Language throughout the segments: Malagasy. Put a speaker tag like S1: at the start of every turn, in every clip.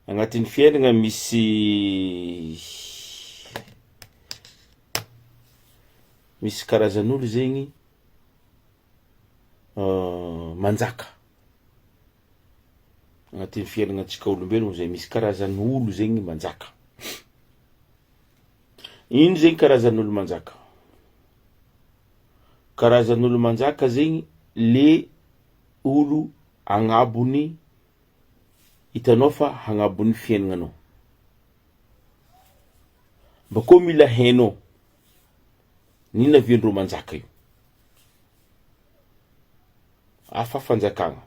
S1: agnatin'ny fiainagna misy karazan'olo zegny manjaka. Agnatin'ny fiainagna antsika olombelogno zay misy karazan'olo zegny manjaka. Ino zegny karazan'olo manjaka? Karazan'olo manjaka zegny le olo agnabony, hitanao fa agnabony fiaignanao. Bakô mila hainao nina viandreo manjaka io. Afa fanjakagna.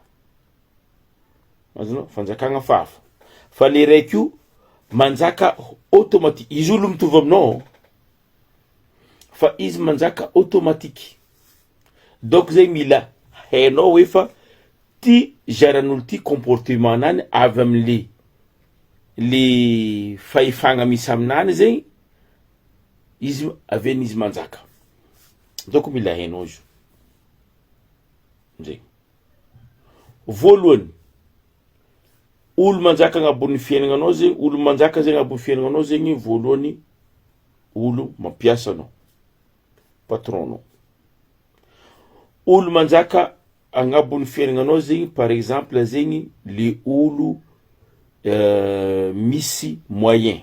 S1: Azonao, fanjakagna fafa. Fa le raiky io manjaka automatique. Izy olo mitovy aminao fa izy manjaka automatique. Donc zay mila hainao hoe fa ty jaran'olo ty comportementnany avy am'le fahefagna misy aminany zegny izy avy manjaka. Donc mila hainao izy. Zay. Voalohany, olo manjaka agnabon'ny fiaignanao zegny, olo manjaka zegny agnabon'ny fiaignanao zegny voalohany olo mampiasa anao, patronanao. Olo manjaka agnabon'ny fiaignanao zegny par exemple zegny le olo misy moyen.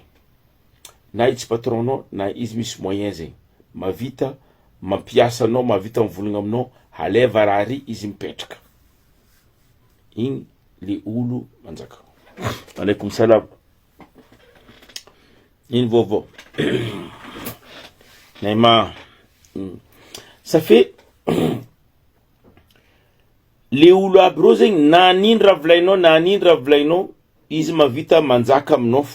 S1: Na izy patronanao na izy misy moyen zegny. Mavita mampiasa anao, mavita mivolagna aminao, haleva raha ry izy mipetraka. Igny le olo manjaka. Alaikum salam. Ino vaovao? Naima. Ça fait le olo aby rô zegny na nino raha volainao na nino raha volainao izy mavita manjaka aminao.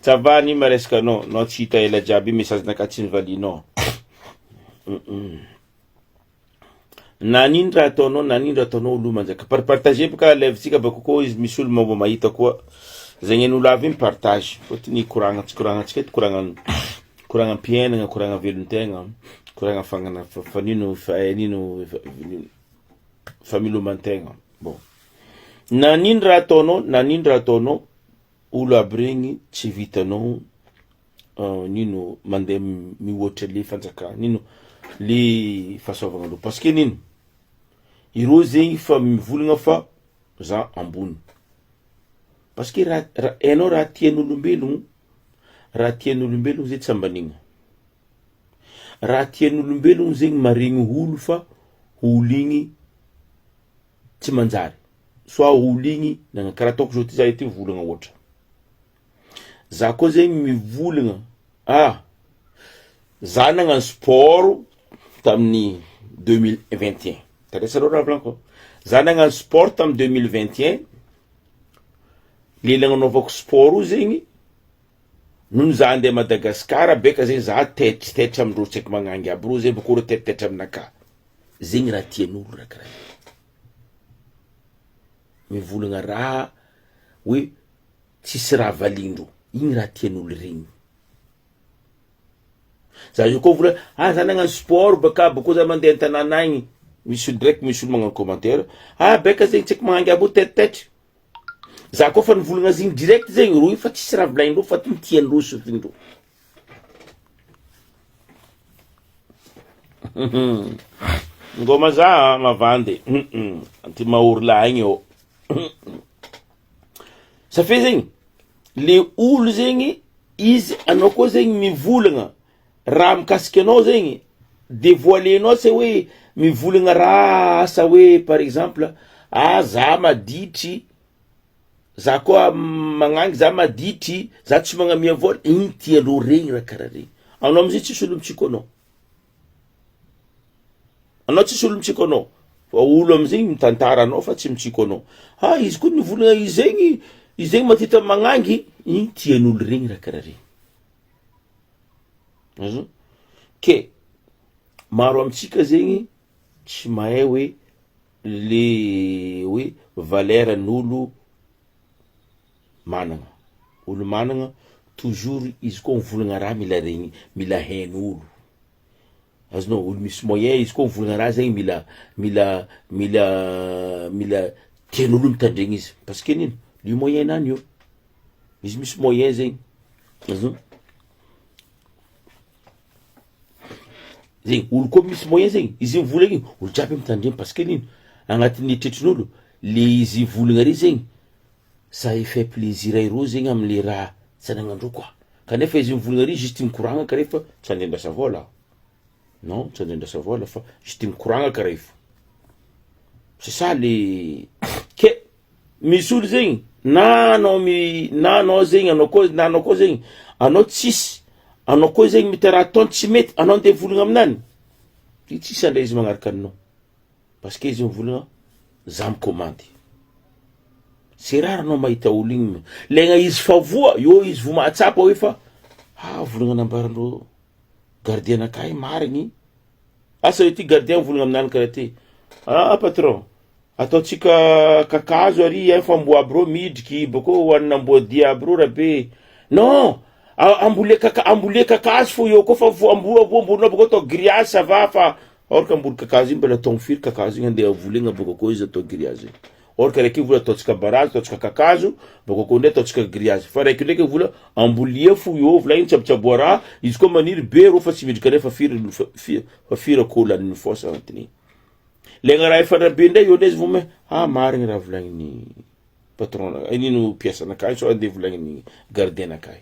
S1: Tsava ni maresaka anao tsy hita ela jiaby message naka tsy nivalinao. Na nino raha ataonao na nino raha ataonao olo manjaka. Partager baka levitsika bakô izy misy olo mba mahita koa. Zegny olo avy mipartage. Fotony koragna eto koragna ampiainagna, koragna velon-tegna, koragna fagnana nino familoman-tegna. Bon. Na nino raha ataonao olo aby regny tsy vitanao nino mandeha mihoatra le fanjakana, nino le fahasoavagna aloha. Parce que nino? Irô zegny fa mivolagna fa za ambony. Parce que hainao raha tian'olombelogno, raha tian'olombelogno zay tsy ambanigna. Raha tian'olombelogno zegny maregny olo fa olo igny tsy manjary. Soit olo igny karaha ataoko zao ty za ity volagna ohatra. Za koa zegny mivolagna, za nagnano sport tamin'ny 2021. Tadresanao raha volaniko. Za nagnano sport tamin'ny 2021. Le nagnanaovako sport io zegny noho za andeha Madagasikara beka zegny za tetitra amindreo tsy haiko magnangy aby rô zegny bakô rô tetitra aminaka. Zegny raha tian'olo raha karaha mivolagna raha hoe tsisy raha valindro. Igny raha tian'olo regny. Za io koa vola za nagnano sport bakô za mandeha an-tanàna igny. Misy direct misy olo magnano commentaire. Beka zegny tsy haiko magnangy aby tetitra. Za koa fa nivolagna zegny direct zegny roy fa tsisy raha volaindreo fa ty tiandreo sofindreo. Ngoma za mavandy. Anty maorla igny ô. Ça fait zegny le olo zegny izy anao koa zegny mivolagna raha mikasiky anao zegny dévoilenao se hoe mivolagna raha asa hoe par exemple za maditry, za koa magnangy za maditry, za tsy magnamia vola. Igny tian'olo regny raha karaha regny. Anao amizay tsisy olo mitsiko anao. Anao tsisy olo mitsiko anao. Fa olo amizay mitantara anao fa tsy mitsiko anao. Izy koa nivolagna izy zegny matita magnangy. Igny tian'olo regny raha karaha regny. Azo? Ke maro amitsika zegny tsy mahay hoe le hoe valeur n'olo managna. Olo managna toujours izy koa mivolagna raha mila regny, mila hain'olo. Azonao olo misy moyen izy koa mivolagna raha zegny mila tian'olo mitandregny izy parce que nino le moyen nany io izy misy moyen zegny zegny olo koa misy moyen zegny izy mivola igny olo jiaby mitandregny parce que nino agnatin'ny tretrin'olo le izy volagna ry zegny ça y fait plaisir iro zegny am'le raha tsananandreo koa kanefa izy mivolagna ry juste mikoragna karefa tsy andendrasa vola non tsy andendrasa vola fa juste mikoragna karefa c'est ça le ke misy olo zegny na anao zegny anao koa zegny anao tsisy anao koa zegny mety raha ataony tsy mety anao nde volagna aminany i tsisy andray izy magnaraka anao parce que izy mivolagna za mikommandy c'est rare anao mahita olo igny legna izy fa voa io izy vo mahatsapa hoe fa volagna nambarandreo gardien anakay marigny asa ty gardien volagna aminany karaha ty patron ataotsika kakazo ary famboa aby rô midriky bako hoanina amboadia aby rô rabe non ambole kakazo fo io koa fa amboa bako atao grillage ça va fa orka ambole kakazo igny mbala atao firy kakazo igny andeha volegna bako koa izy atao grillage orka raiky vola ataotsika barazo ataotsika kakazo bako koa ndray ataotsika grillage fa raiky ndraiky vola ambolia fo io volagny tsabotsaboa raha izy koa maniry be rô fa tsy midrika nefa firy kolaniny fosa anatiny legna raha efa rabe ndray io izy vome marigny raha volagniny patron nino pièce anakay so andeha volagniny gardien anakay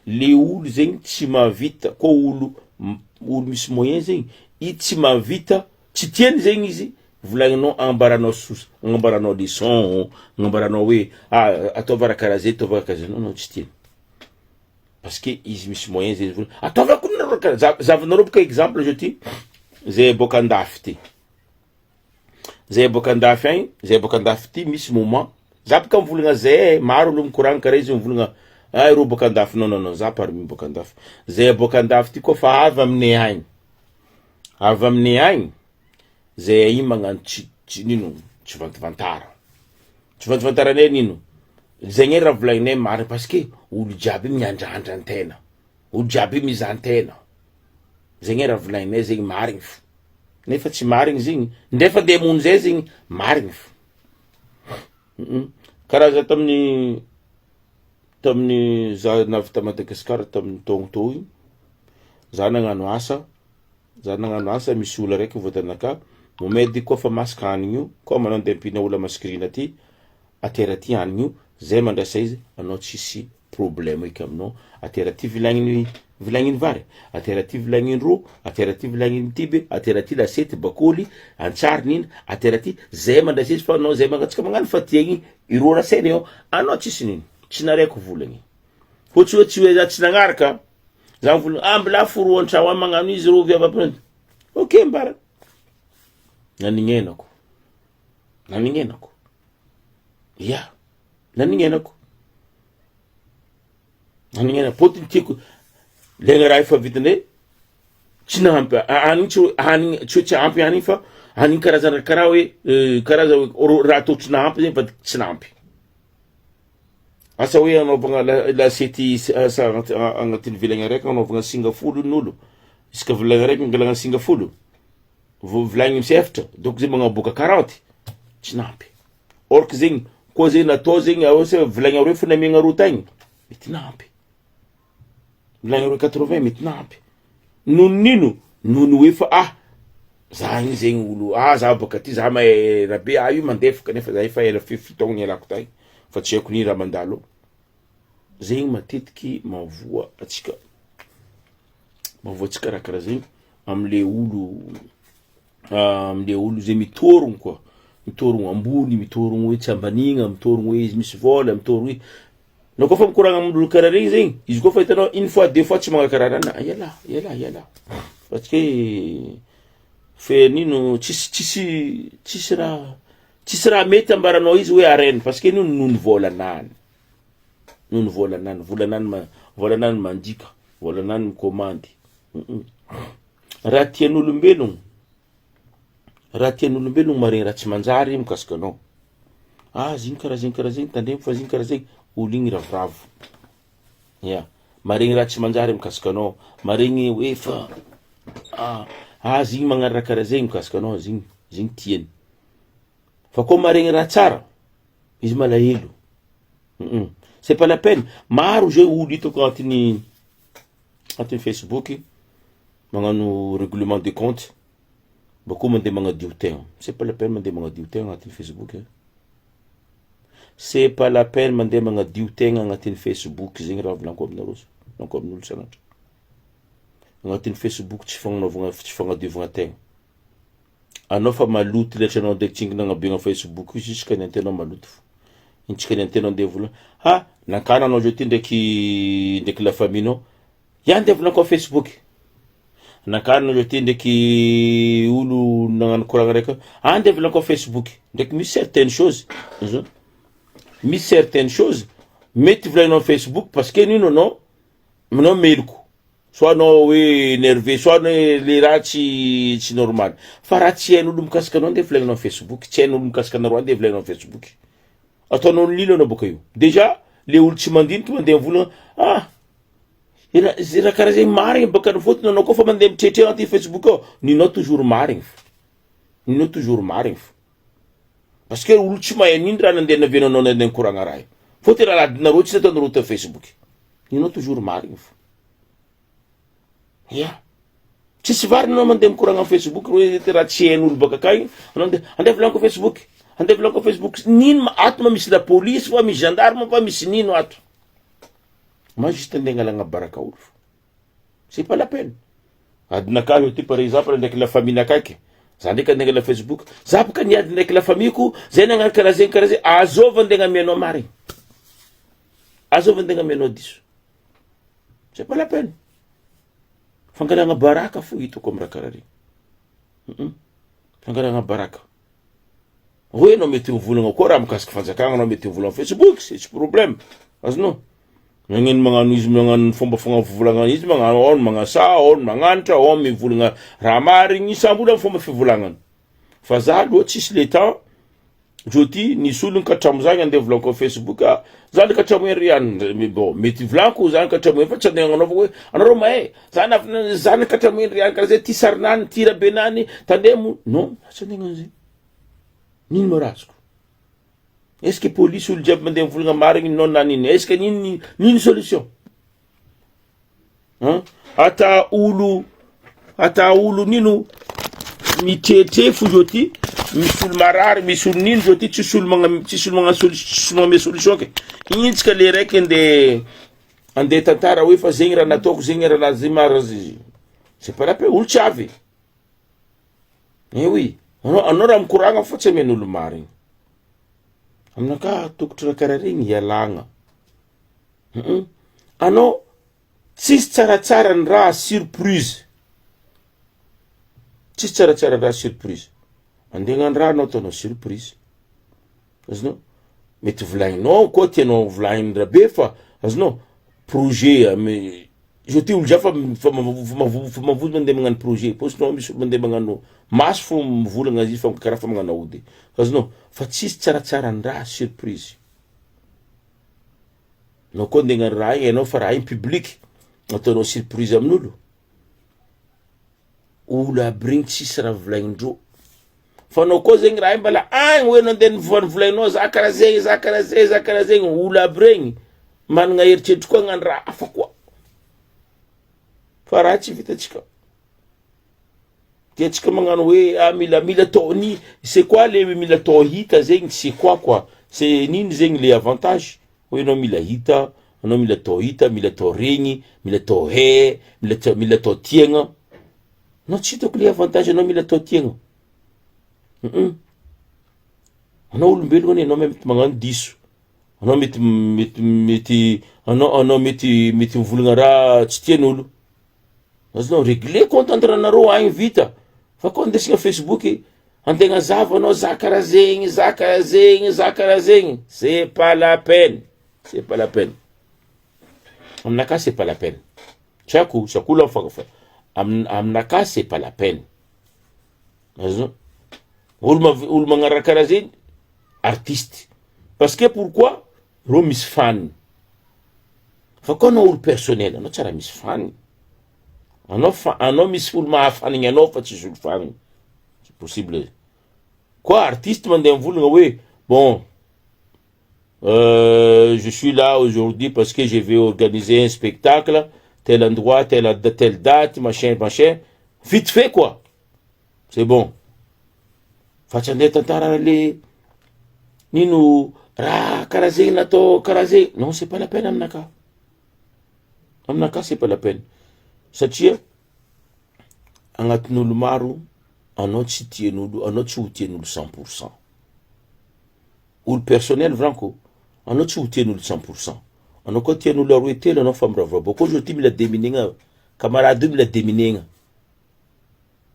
S1: le olo zegny tsy mahavita koa olo misy moyen zegny i tsy mahavita tsy tiany zegny izy volagninao ambaranao ambaranao leçon ambaranao hoe ataova karaha zay ataova karaha zay non tsy tiany parce que izy misy moyen zay vola ataova koa karaha zavanareo boka exemple je ty zay boka andafy ty zay boka andafy agny zay boka andafy ty misy moment za boka mivolagna zay maro olo mikoragna karaha izy mivolagna ro boka andafy non za parmi boka andafy zay boka andafy ty koa fa avy aminay agny zay igny magnano nino tsy vantavantaranay nino zegny raha volagninay marigny parce que olo jiaby miandrandra antena olo jiaby mizantena zegny raha volagninay zegny marigny fo nefa tsy marigny zegny ndefa de mono zay zegny marigny fo karaha za tamin'ny za navy ta Madagasikara tamin'ny taogno tô igny za nagnano asa misy olo raiky voatanaka momedy koa fa masaka hanigny io koa manao nde ampina olo maskrina ty atera ty hanigny io zay mandrasa izy anao tsisy problème eky aminao atera ty vilagniny vary atera ty vilagniny ro atera ty vilagniny tibe atera ty lasety bakoly antsary nina atera ty zay mandrasa izy fa anao zay mangatsika magnano fa tiagny iro rasainy eo anao tsisy nino tsy naraiko volagny fo tsy hoe za tsy nagnaraka za mivolagna mbola foro an-tragno magnano izy ro viava ok mbara nanignainako nanignainako potiny tiako legna raha efa vitandray tsy nahampy hanigny tsy ampy hanigny fa hanigny karazana karaha hoe karaza hoe raha atao tsy nahampy zegny fa tsy nahampy asa hoe anaovagna lasety asa agnatin'ny vilagna raiky anaovagna singafolo n'olo isaka vilagna raiky angalagna singafolo vilagny misy efatra donc zay magnaboaka 40 tsy nampy orky zegny koa zegny natao zegny asa vilagny aroe fo namiagna roa tagny mety nampy vilagny aroe 80 mety nampy nino hoe fa za igny zegny olo za boka ty za mahay rabe io mandefaka nefa za efa ela fitaogna ialako tagny fa tsy haiko ni raha mandalo zegny matetiky mavoa atsika raha zegny amle olo zay mitorogno koa mitorogno ambony mitorogno hoe tsy ambanigna mitorogno hoe izy misy vola mitorogno hoe na koa fa mikoragna amin'olo karaha regny zegny izy koa fa hitanao une fois deux fois tsy magnakarana iala parce que fe nino tsisy raha mety ambaranao izy hoe arena parce que ino nono volanany volanany mandika volanany mikomandy raha tian'olombelogno maregny raha tsy manjary mikasika anao zigny karaha zegny tandremo fa zigny karaha zegny olo igny ravoravo maregny raha tsy manjary mikasika anao maregny hoe fa zigny magnano raha karaha zegny mikasika anao zigny tiany fa koa maregny raha tsara izy malahelo. C'est pas la peine. Maro zay olo hitako agnatin'ny Facebook magnano règlement de compte bakao mandeha magnadio tegna. C'est pas la peine mandeha magnadio tegna agnatin'ny Facebook. C'est pas la peine mandeha magnadio tegna agnatin'ny Facebook, zegny raha volaniko aminareo, volaniko amin'olo sanandra. Agnatin'ny Facebook tsy fagnadiovagna tegna. Anao fa maloto letra anao ndraiky tsinginagna be agna Facebook jusqu'à ny antenao maloto fo. Intsika ny antenao andeha volagna nankana anao zao ty ndraiky la famille-nao ya andeha volagna koa Facebook. Nankana anao zao ty ndraiky olo nagnano koragna raiky andeha volagna koa Facebook. Ndraiky misy certaines choses mety volagninao Facebook parce que nino anao meloko. Soit anao hoe énervé, soit le raha tsy normal. Fa raha tsy hain'olo mikasika anao andeha volagninao Facebook, tsy hain'olo mikasika anareo andeha volagninao Facebook. Ataonao lilo anao baka io. Déjà le olo tsy mandiniky mandeha volagna raha karaha zegny marigny baka fotony anao koa fa mandeha mitretre agnaty Facebook ao, ninao toujours marigny fo. Ninao toujours marigny fo. Parce que olo tsy mahay nino raha nandeha navenanao nandeha nikoragna raha io. Fotony raha ladinareo tsy ataonareo ta Facebook. Ninao toujours marigny fo. Tsisy varinao mandeha mikoragna Facebook hoe raha tsy hain'olo baka akagny andeha volagna ko Facebook. Andeha volagna ko Facebook. Nino ato misy la police fa misy gendarme fa misy nino ato. Ma juste andeha angalagna baraka olo. C'est pas la peine. Adinaka ty par exemple ndraiky la famille nakaiky. Za ndraiky andeha angala Facebook. Za baka niady ndraiky la famille ko, zay nagnano karaha zegny. Azova andeha amianao marigny. Azova andeha amianao diso. C'est pas la peine. Fangalagna baraka fo hitako amin'ny raha karaha regny. Fangalagna baraka. Hoe anao mety mivolagna koa raha mikasika fanjakagna anao mety mivolagna Facebook, c'est problème. Azonao. Magnano magnano izy magnano fomba fagnavovolagna izy magnano ao magnasa ao magnanitra ao mivolagna raha marigny samby olo fomba fivolagnany. Fa za aloha tsisy le temps joti nisy olo nikatramo zagny andeha volagna ko Facebook za le katramo ery ihany bon mety volagna za katramo fa tsy andeha agnanaova hoe anareo mahay za nikatramo ery ihany karaha zay ty sarinany ty rabenany tandemo non tsy andeha agnano zay. Nino marazoko? Est-ce que police olo jiaby mandeha mivolagna marigny non na nino? Est-ce que nino solution? Ata olo nino mitretre fo zao ty misy olo marary misy olo nino zao ty tsisy olo magname solution ke. Intsika le raiky andeha tantara hoe fa zegny raha nataoko zegny raha lazima marazy. C'est pas la peine olo tsy avy. Eh oui, anao raha mikoragna fa tsy amen'olo marigny. Aminaka tokotry raha karaha regny ialagna. Anao tsisy tsaratsara ny raha surprise. Tsisy tsaratsara raha surprise. Andeha hagnano raha anao ataonao surprise. Azonao? Mety volagninao koa tianao volagnin raha be fa azonao projet je ty olo fa mavozo mandeha magnano projet. Posinao misy mandeha magnano maso fo mivolagna izy fa karaha fa magnano aody. Azonao? Fa tsisy tsaratsara ny raha surprise. Anao koa andeha hagnano raha hainao fa raha public ataonao surprise amin'olo. Olo aby regny tsisy raha volagnindreo. Fa anao koa zegny raha mbala agny hoe nandeha volagninao za karaha zegny za karaha zegny olo aby regny managna eritreritry koa hagnano raha hafa koa. Fa raha tsy vitantsika. Tiantsika magnano hoe mila taony c'est quoi le mila tao hita zegny c'est quoi c'est nini zegny le avantage hoe anao mila hita anao mila tao hita mila tao regny mila tao he mila tao tiagna. Anao tsy hitako le avantage anao mila tao tiagna. Anao olombelogna anao mety magnano diso. Anao mety anao mety mivolagna raha tsy tian'olo. Azonao régler compte entre anareo agny vita. Fa koa andesigna Facebook antegna zava anao za karaha zegny c'est pas la peine. C'est pas la peine. Aminaka c'est pas la peine. Chaque olo aminaka c'est pas la peine. Azonao? Olo magnaraka karaha zegny artiste. Parce que pourquoi? Ro misy fan. Fa koa anao olo personnel anao tsara misy fan. Anao misy olo mahafanigny anao fa tsisy olo fanigny. C'est possible. Quoi, artiste mandem voulanga oui. Bon, je suis là aujourd'hui parce que je vais organiser un spectacle, tel endroit, telle date, machin, machin. Vite fait, quoi. C'est bon. Fachande tantara le ninu ra karazé nato karazé. Non, c'est pas la peine, amnaka. Amnaka, c'est pas la peine. Satria, angatinulu maru, anot sitienulu, anot soutienulu 100%. Ou le personnel franco, anot soutienulu 100%. Anot kotienulu la ruete, la no famra vra. Boko je timi la demininga, camarade mi la demininga.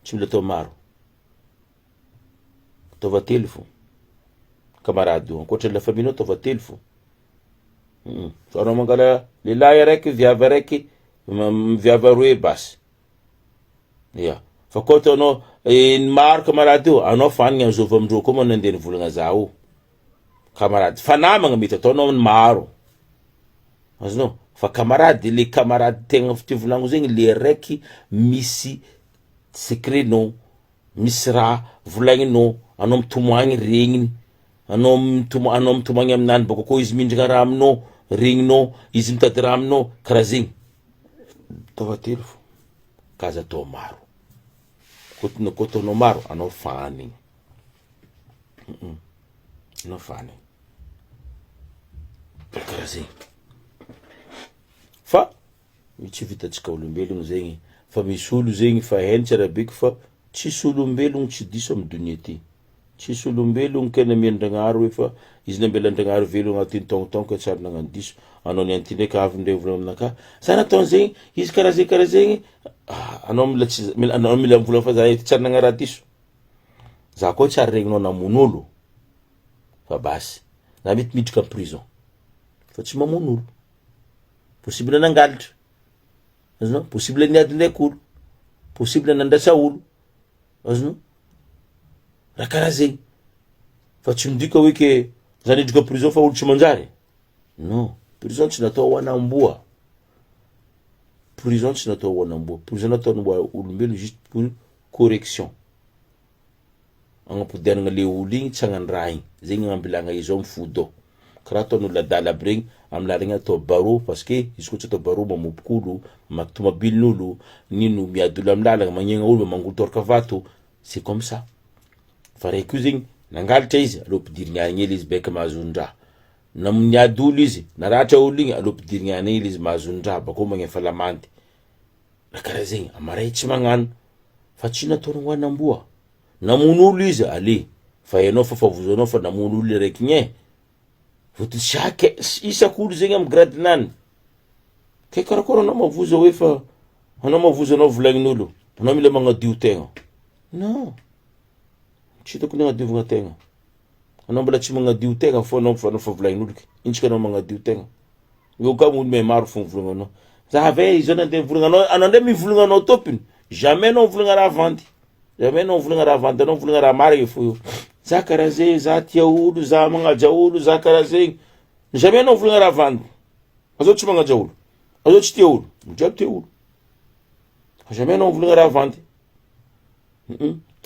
S1: Tu me to maru. Tova telefon. Camarade, enquanto la famille tova telefon. So no mangala lilaya rek viava rek viava roe bas. Yeah. Fa koto no in mar camarade ano fan nga zo vamdro ko mon ndene vulanga zao. Camarade fanama nga mita to no maro. Asno fa camarade les camarades tenga fti vulango zengi le rek misi secret no misra vulangi no anom tumangi ringni anom tumangi amnan bako ko izminjga ramno ringno izim tadramno krazing tova telefo kaza to maro koto no maro ano fani no fani krazing fa michi vitatsika olombelogno zegny fa misy olo zegny fa hentsy arabeko fa tsisy olombelogno tsy diso amy dunia ty tsisy olombelogno kena miandragnaro efa izy nambelandragnaro velo agnatin'ny tongotongo tsara nagnano diso anao nianty ndraiky avy ndray volagna aminaka za natao zegny izy karaha zegny anao mila mivolagna fa za tsara nagnaraha diso za koa tsara regninao namon'olo fa basy za mety miditra amy prison fa tsy mamon'olo possible nangalitra azonao possible niady ndraiky olo possible nandrasa olo azonao raha karaha zegny fa tsy midika hoe ke za nidrika prison fa olo tsy manjary non prison tsy natao ho anamboa prison tsy natao ho anamboa prison natao ho olombelo juste pour correction agnapodianagna le olo igny tsy hagnano raha igny zegny agnambilagna izy ao mifody ao karaha ataon'olo adala aby regny amy laregny atao barreau parce que izy koa tsy atao barreau mamopok'olo mamaky tomabilin'olo nino miady olo amy lalagna magnegna olo mangolotoraka vato c'est comme ça fa raiky io zegny nangalitra izy aleo pidirigny agny ela izy beka mahazon-draha na niady olo izy naratra olo igny aleo pidirigny agny ela izy mahazon-draha bakao magnefa lamandy raha karaha zegny amaray tsy magnano fa tsy nataony ho anamboa namono olo izy ale fa ianao fa favozanao fa namono olo raiky igny voto chaque isak'olo zegny amy gradinany ke karakory anao mavoza hoe fa anao mavoza anao volagnin'olo anao mila magnadio tegna non tsy tokony agnadiovagna tegna anao mbola tsy magnadio tegna fo anao fa volagnin'olo intsika anao magnadio tegna io ka olo me maro fogna volagninao za ave izao nandeha volagninao anao ndray mivolagna anao tompony jamais anao volagna raha vandy jamais anao volagna raha vandy anao volagna raha marigny fo io za karaha zegny za tia olo za magnaja olo za karaha zegny jamais anao volagna raha vandy azao tsy magnaja olo azao tsy tia olo jiaby tia olo jamais anao volagna raha vandy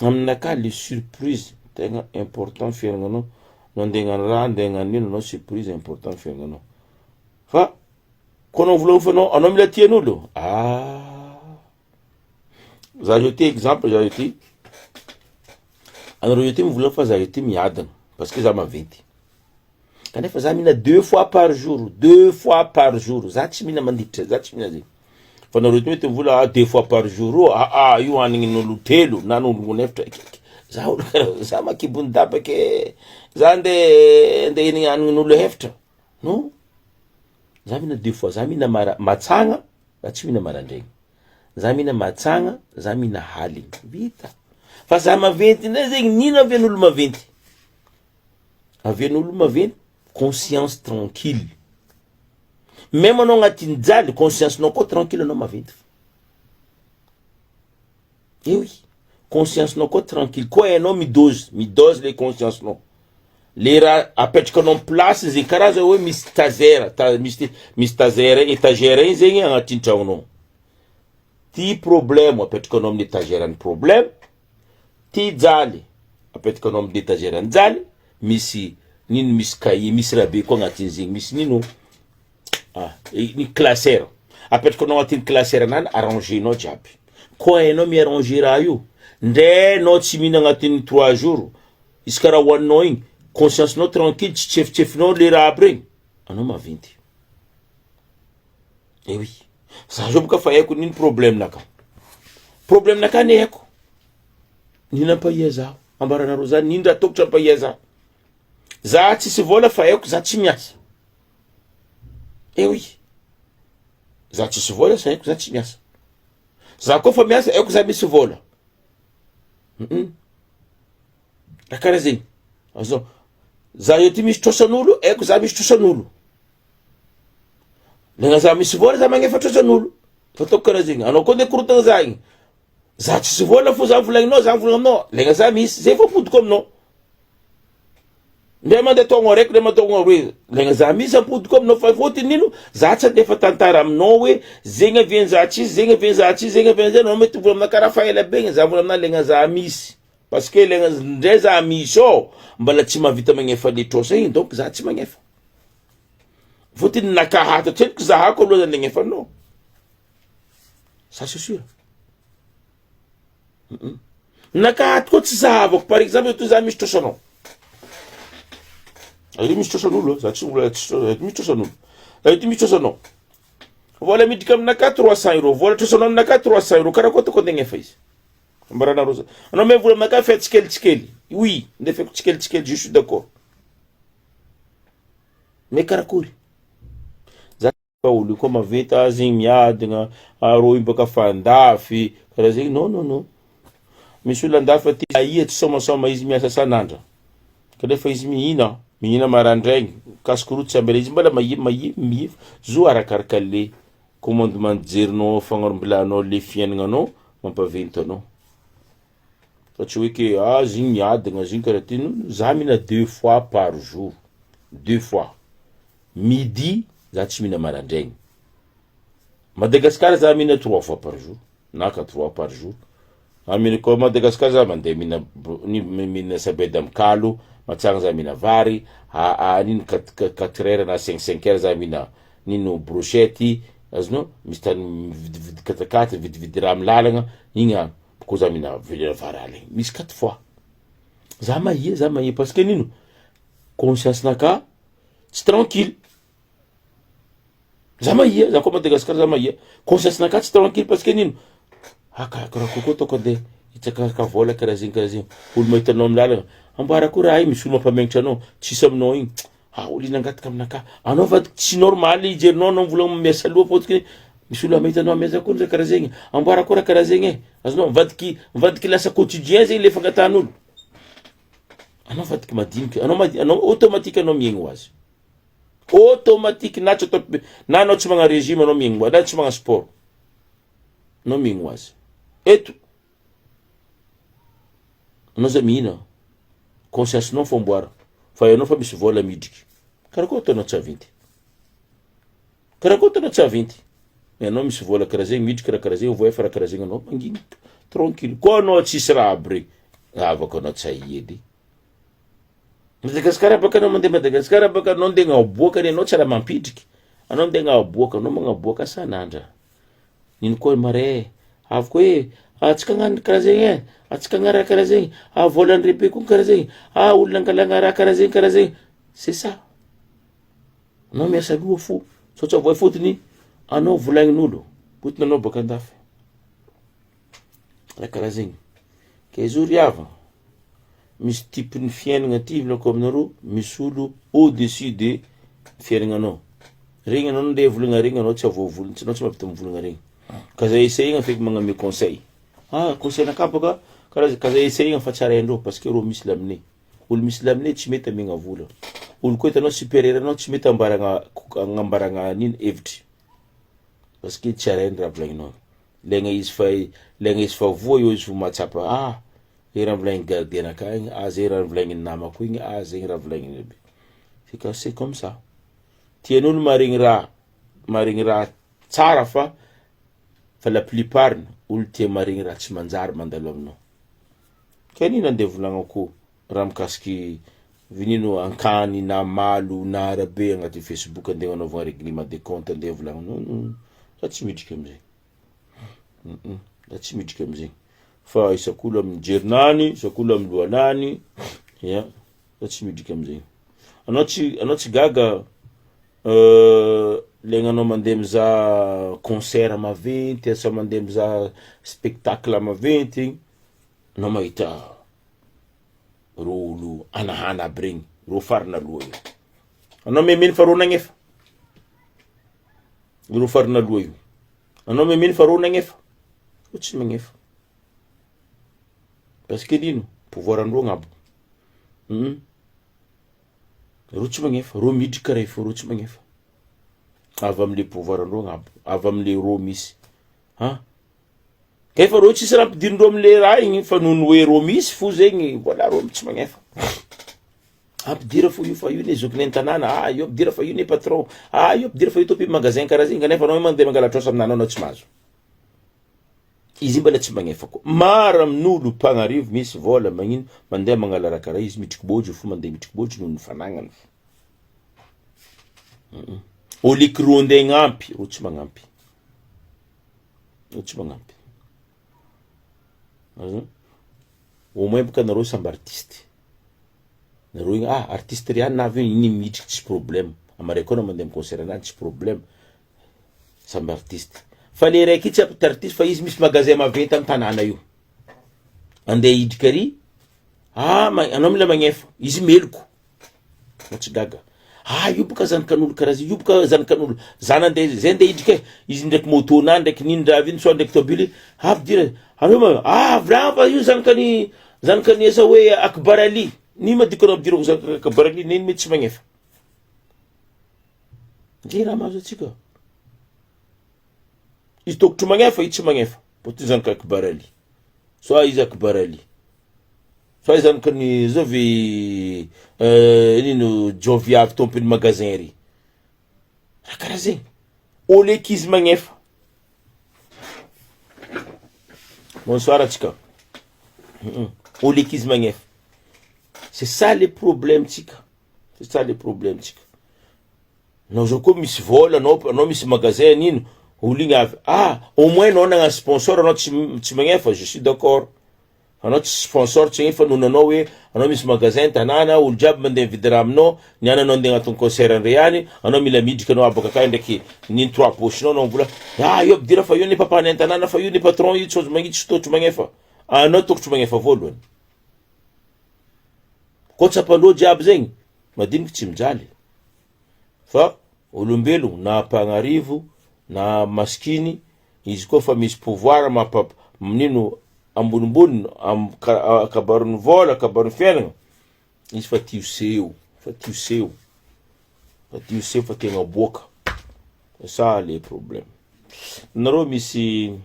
S1: aminaka le surprise tegna important fiaignanao no andehagnano raha andehagnanino anao surprise important fiaignanao fa ko anao volagna fa anao mila tian'olo za io ty exemple za io ty anareo io ty mivolagna fa za io ty miadana parce que za maventy kanefa za mihina 2 fois par jour za tsy mihina manditry za tsy mihina zegny fa nareo ty mety mivola 2 fois par jour io hanignin'olo telo na n'olo nefatra za makibony daba ke za nde hinigny hanignin'olo hefatra non za mihina 2 fois za mihina matsagna za tsy mihina marandraigny za mihina matsagna za mihina haligny vita fa za maventy ndray zegny nino avian'olo maventy conscience tranquille même anao agnatin'ny jaly conscience nao koa tranquille anao maventy oui conscience nao koa tranquille koa hainao midoze le conscience nao le raha apetrakanao place zegny karaha zao hoe misy tazera étagère igny zegny agnatin'ny tragnonao ty problème apetrakanao amin'ny étagère ny problème ty jaly apetraka anao amin'ny étagère anjany misy nino misy cahier misy rabe koa agnatin'ny zegny misy nino ni classeur apetraka anao agnatin'ny classeur nany arrangenao jiaby ko hainao miarranger raha io ndre anao tsy mihina agnatin'ny 3 jours izy karaha hoaninao igny conscience nao tranquille tsy tsefisefinao le raha aby regny anao mavinty oui za zao boka fa haiko nino problème naka ny haiko nino ampahia zaho ambaranareo zany nino raha tokotry ampahia zaho za tsisy vola fa haiko za tsy miasa oui za tsisy vola sa haiko za tsy miasa za koa fa miasa haiko za misy vola raha karaha zegny azo za io ty misy trosan'olo haiko za misy trosan'olo legna za misy vola za magnefa trosan'olo fa ataoko karaha zegny anao koa nde korotagna za igny za tsisy vola fo za volagninao za volagna aminao legna za misy zay fo apodiko aminao ndre mandeha taogno araiky ndre mataogno roe legna za misy apodiko aminao fa fotiny nino za tsy andefa tantara aminao hoe zegny aviany za tsisy zegny aviany za tsisy zegny aviany zay anao mety vola amina karaha fa ela be za vola amina legna za misy parce que legna ndre za misy mbala tsy mahavita magnefa le trosa igny donc za tsy magnefa fotiny nakahata tseliko za hako aloha zany legnefa anao ça c'est sûr nakahaty koa tsy zahavako par exemple to za misy trosanao ay misy trosan'olo za tsy mbola misy trosan'olo ay ty misy trosanao vola midika aminaka 300 euros vola trosanao aminaka 300 euros karaha koa toko andegnefa izy ambaranareo za anao me vola aminaka fe tsikelikely oui ndefeko tsikelikely je suis d'accord me karakory za olo koa mavita zegny miadagna aro baka fandafy karaha zegny non misy olo andafy ty aia tsy somasoma izy miasa sanandra kanefa izy mihina marandraigny kasikoroa tsy ambela izy mbala mahi zo arakaraka le commandement jerinao fagnaromblanao le fiaignanao mampaventy anao fa tsy hoe ke zigny miadagna zigny karaha ty za mihina 2 fois par jour 2 fois midi za tsy mihina marandraigny Madagascar za mihina 3 fois par jour na 4 fois par jour amina ko Madagascar za mandeha mihina sabeda amkalo matsagna za mihina vary nino 4 heures na 5 heures za mihina nino brochette azonao misy tany vidividy katakata vidividy raha amin'ny lalagna igny ko za mihina vary aligny misy 4 fois za mahia parce que nino conscience naka tsy tranquille za mahia za ko Madagascar za mahia conscience naka tsy tranquille parce que nino karaha kokoa toko andeha hitsakaka vola karaha zegny olo mahitanao amin'ny lalagna amboara koa raha misy olo mampamagnitra anao tsisy aminao igny olo iny angataka aminaka anao vadika tsy normal ijerinao anao volagna miasa loha fotony misy olo mahitanao miasa koa karaha zegny amboara koa raha karaha zegny azonao mivadiky lasa quotidien zegny le fangatan'olo anao vadika madiniky anao automatique anao miegny ho azy automatique na anao tsy magna régime anao miegny ho azy na tsy magna sport anao miegny ho azy eto anao za mihina conscience nao famboara fa anao fa misy vola midriky karaha koa ataonao tsy aventy anao misy vola karaha zegny midriky raha karaha zegny voefa raha karaha zegny anao manginy tranquille ko anao tsisy raha aby regny avaka anao tsy ahia edy Madagascar baka anao mandeha Madagascar baka anao ndeha agnaboaka anao tsy raha mampidriky anao ndeha agnaboaka anao magnaboaka sanandra nino koa mare avy koa hoe atsika agnano karaha zegny atsika agnano raha karaha zegny volany rebe koa karaha zegny olona angalagna raha karaha zegny c'est ça anao miasa loha fo sao voay fotony anao volagnin'olo potiny anao baka andafy raha karaha zegny ke zo riava misy typeny fiaignana ty volako aminareo misy olo au-dessus de fiaignananao regny anao ndeha volagna regny anao tsy avovolony anao tsy mahavita mivolagna regny kaza essayigna feky magname conseil conseil naka baka karaha kaza essayigna fa tsara andreo parce que ro misy laminé olo misy laminé tsy mety amegna vola olo koa hitanao supérieur anao tsy mety agnambaragna nino hevitry parce que tsy arainy raha volagninao legna izy fa voa eo izy vo mahatsapa raha volagny gardien naka igny zay raha volagny namako igny zegny raha volagny be fika c'est comme ça tian'olo maregny raha tsara fa la plupart olo tia maregny raha tsy manjary mandalo aminao ka nino andeha volagnako raha mikasiky vinino ankany na malo na arabe agnaty Facebook andeha anaovana règlement de compte andeha volagninao za tsy midriky amizay. Da tsy midriky amizay fa isak'olo amin'ny jerinany, isak'olo amin'ny lohanany, ya da tsy midriky amizay. Anao tsy gaga le anao mandeha mizaha concert maventy, asa mandeha mizaha spectacle maventy, anao mahita ro olo anahana aby regny, ro farina aloha io. Anao memeny fa ro nagnefa. Ro farina aloha io. Anao memeny fa ro nagnefa. Ro tsy magnefa. Parce que nino? Pouvoir andro agnabo. Ro tsy magnefa, ro midriky karaha ifo, ro tsy magnefa. Avy am'le pouvoir andro agnabo, avy am'le ro misy. Kanefa ro tsisy raha ampidirindreo am'le raha igny fa noho ny hoe ro misy fo zegny, voilà ro tsy magnefa. Ampidira fo io fa io ne zokiny an-tanàna, io ampidira fa io ne patron, io ampidira fa io tompy magasin karaha zegny, kanefa anao mandeha mangala trôsa amin'anao anao tsy mahazo. Izy mbala tsy magnefa koa. Maro amin'olo mpagnarivo misy vola magnino mandeha mangala raha karaha izy mitriky-bôjo fo mandeha mitriky-bôjo noho ny fanagnany. Oliky ro andeha gnampy, ro tsy magnampy. Ro tsy magnampy. Au moins baka nareo samby artiste. Nareo igny artiste riany navy igny midriky tsy problème. Amare koa na mandeha concert anazy tsy problème. Samby artiste. Fa le raiky tsy apity artiste fa izy misy magasin maventy amin'ny tanàna io. Andeha hidriky ary, anao mila magnefa, izy meloko. Tsy gaga. Io boka zanakan'olo karaha io boka zanakan'olo. Zana andeha zay andeha hidriky izy ndraiky moto na ndraiky nino raha viny so ndraiky tobily, ampidira. Anao vrama fa io zanakany asa hoe Akbar Ali. Ni madiko na ampidira zanakany Akbar Ali, nino mety tsy magnefa. Nge raha mahazo atsika. Izy tokotro magnefa, izy tsy magnefa. Po ty zanaka Akbar Ali. So izy Akbar Ali. So izy zanakany zovy nino Joviavy tompiny magasin ry. Raha karaha zegny. Oleky izy magnefa. Bonsoir atsika. Oleky izy magnefa. C'est ça le problème tsika. C'est ça le problème tsika. Nao zao koa misy vola, anao misy magasin nino, olo igny avy. Au moins anao nagna sponsor, anao tsy magnefa, je suis d'accord. Anao tsy sponsor tsy magnefa noho anao hoe anao misy magasin tanàna, olo jiaby mandeha mividy raha aminao, niananao andeha agnatin'ny concert andre any, anao mila midriky anao abaka akany ndraiky nino trois poche anao mbola io abidira fa io ne papany an-tanàna fa io ne patron io tsy azo magnitsy tokotro magnefa. Anao tokotro magnefa voalohany. Koa tsapandreo jiaby zegny, madiniky tsy mijaly. Fa olombelo na mpagnarivo na maskiny, izy koa fa misy pouvoir nino ambonimbony akabarony vola, akabarony fiainana, izy fa tio seho, fa tegna aboaka. Ça les problèmes. Nareo misy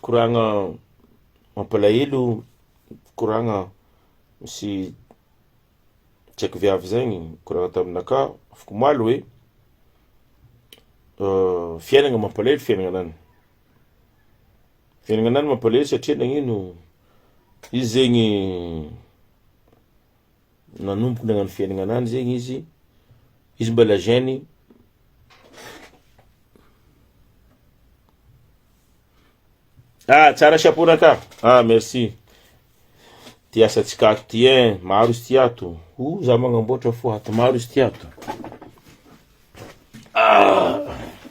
S1: koragna mampalahelo, koragna misy tsaiky viavy zegny koragna taminaka, afaka maly hoe fiainana mampalahelo fiainananany. Fiainananany mampalahelo satria nagnino izy zegny nanomboky nagnano fiainananany zegny izy mbala jeune. Tsara chapeau-naka. Merci. Ty asa tsika ato ty maro izy ty ato. Za magnamboatra fo ato, maro izy ty ato.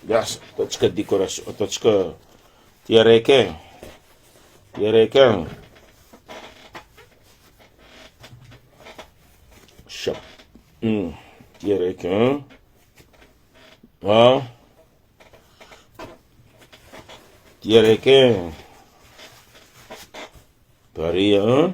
S1: Gasa, ataotsika décoration, ataotsika ty araiky ty araiky ty araiky ty araiky pare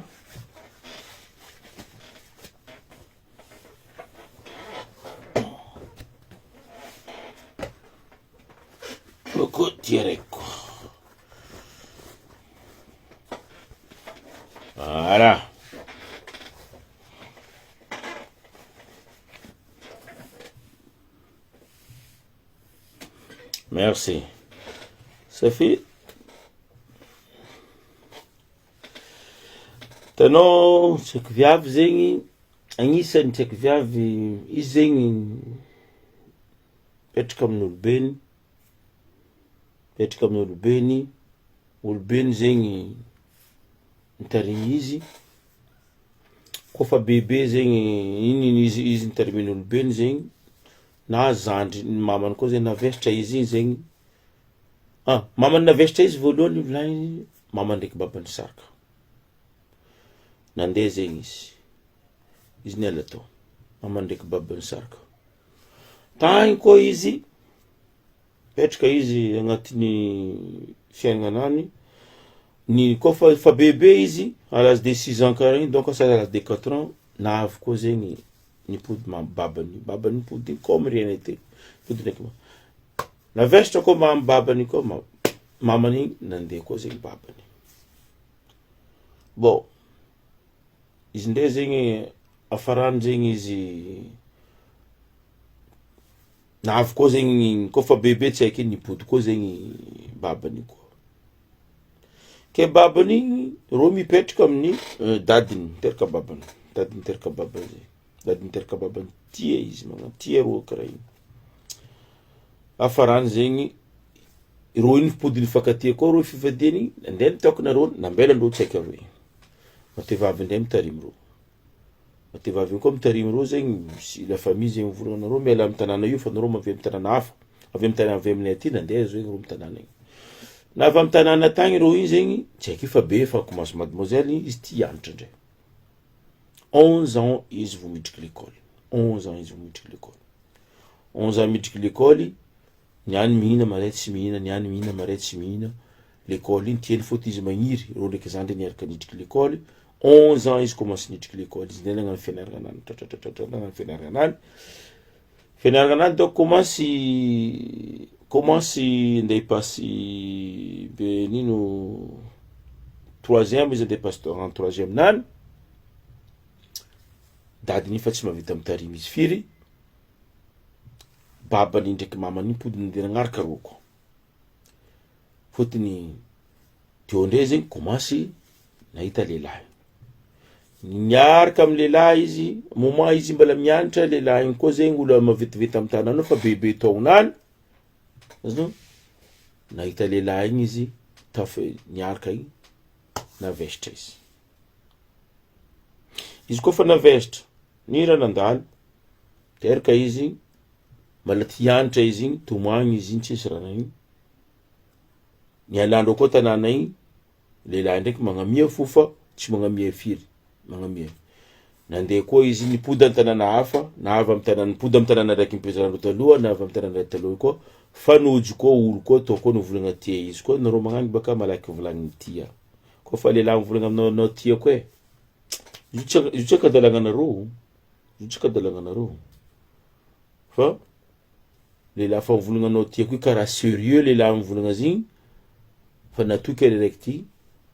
S1: Beaucoup tiré quoi. Voilà. Merci. Ça fait Hitanao tsaiky viavy zegny, agnisan'ny tsaiky viavy izy zegny petraka amin'olobeny, petraka amin'olobeny, olobeny zegny mitarimy izy. Kofa bebe zegny iny izy mitarimin'olobeny zegny, na zandry ny mamany koa zegny navesatra izy zegny. Mamany navesatra izy voalohany volagny mamany ndraiky babany saraka. Nandeha zegny izy niala tao, mamany ndraiky babany saraka. Tagny koa izy petraka izy agnatin'ny fiaignanany, ny kofa fa bebe izy à l'âge de 6 ans karaha igny, donc à l'âge de 4 ans nahavy koa zegny nipody babany nipody comme rien n'était. Nipody ndraiky navesatra koa babany koa mamany igny nandeha koa zegny babany. Bon, izy ndray zegny afarany zegny izy nahavy koa zegny kofa bebe tsy haiko nipody koa zegny babany koa. Ke babany igny ro mipetraka amin'ny dadiny miteraka babany, dadiny miteraka babany zegny, dadiny miteraka babany tia izy tia ro karaha igny. Afarany zegny ro iny fipody nifankatia koa ro fivadiany igny, nandeha nitokana ro nambelany tsy haiko aroy. Matevavy ndray mitarimy ro. Matevavy iny koa mitarimy ro zegny la famille zegny mivolagna anareo miala amin'ny tanàna io fa anareo avy amin'ny tanàna hafa, avy amin'ny tanàna avy aminay aty nandeha zegny ro amin'ny tanàna igny. Na avy amin'ny tanàna tagny ro igny zegny tsy haiko fa be fa commence mademoiselle izy tia hianatra ndray. 11 ans izy vao miditry l'école. 11 ans izy vao miditry l'école. 11 ans miditry l'école, niany mihina maray tsy mihina, niany mihina maray tsy mihina. L'école iny tiany fôty izy magniry, ro ndraiky zandry niaraka niditry l'école. 11 ans izy commence niditry l'école, izy ndeha nagnano fianaranany, nagnano fianaranany. Fianaranany donc commence ndeha hipassy be nino 3e izy ndeha hipassy en 3e nany. Dadiny fa tsy mahavita mitarimy izy firy. Babany ndraiky mamany nipody nandeha nagnaraka roko. Fôtony teo ndray zegny commence nahita lehilahy. Niaraka amin'ny lehilahy izy, moment izy mbala mianatra, lehilahy igny koa zegny olo mavetivety amin'ny tanàna fa bebe taonany. Azonao? Nahita lehilahy igny izy, niaraka igny, navesatra izy. Izy koa fa navesatra, ny raha nandalo, teraka izy, mbala tia hianatra izy igny, tomagny izy igny tsisy raha igny. Nialandro koa tanàna igny, lehilahy ndraiky magnamia fofa, tsy magnamia firy, magnamia. Nandeha koa izy nipody amin'ny tanàna hafa, navy amin'ny tanàna, nipody amin'ny tanàna raiky nipetrahany taloha, navy amin'ny tanàna raiky taloha koa, fanojo koa olo koa tao koa nivolagna tia izy koa, nareo magnano baka malaky volagny tia. Koa fa lehilahy mivolagna aminao tia koa e, io tsy akadalagnanareo, io tsy akadalagnanareo. Fa lehilahy fa mivolagna anao tia koa karaha sérieux lehilahy mivolagna zigny, fa natoky raiky ty,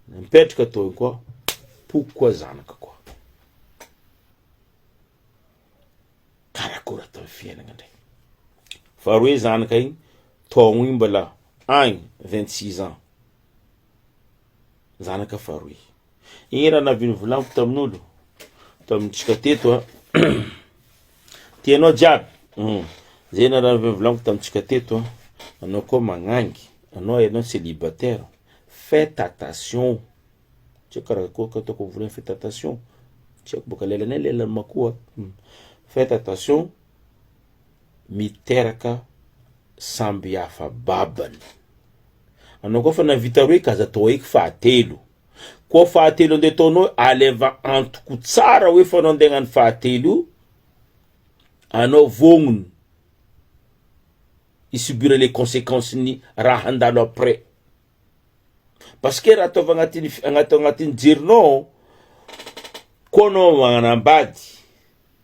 S1: mipetraka tao koa, poko koa zanaka koa. Karakôry atao fiainagna ndray. Faharoe zanaka igny, taogno igny mbala agny 26 ans. Zanaka faharoe. Igny raha navy nivolaniko tamin'olo, tamintsika teto tianao jiaby. Zay na raha nivolaniko tamintsika teto, anao koa magnangy, anao célibataire, faites attention. Tsy karaha koa ataoko vola faites attention. Tsy haiko boka lelanay makoa. Faites attention, miteraka samby hafa babany. Anao koa fa navita roe kaza atao eky fahatelo. Koa fahatelo andeha ataonao, aleva antoko tsara hoe fa anao andeha hagnano fahatelo, anao vognony isubira les conséquences ni raha handalo après. Parce que raha ataova agnatin'ny jerinao, koa anao magnanambady,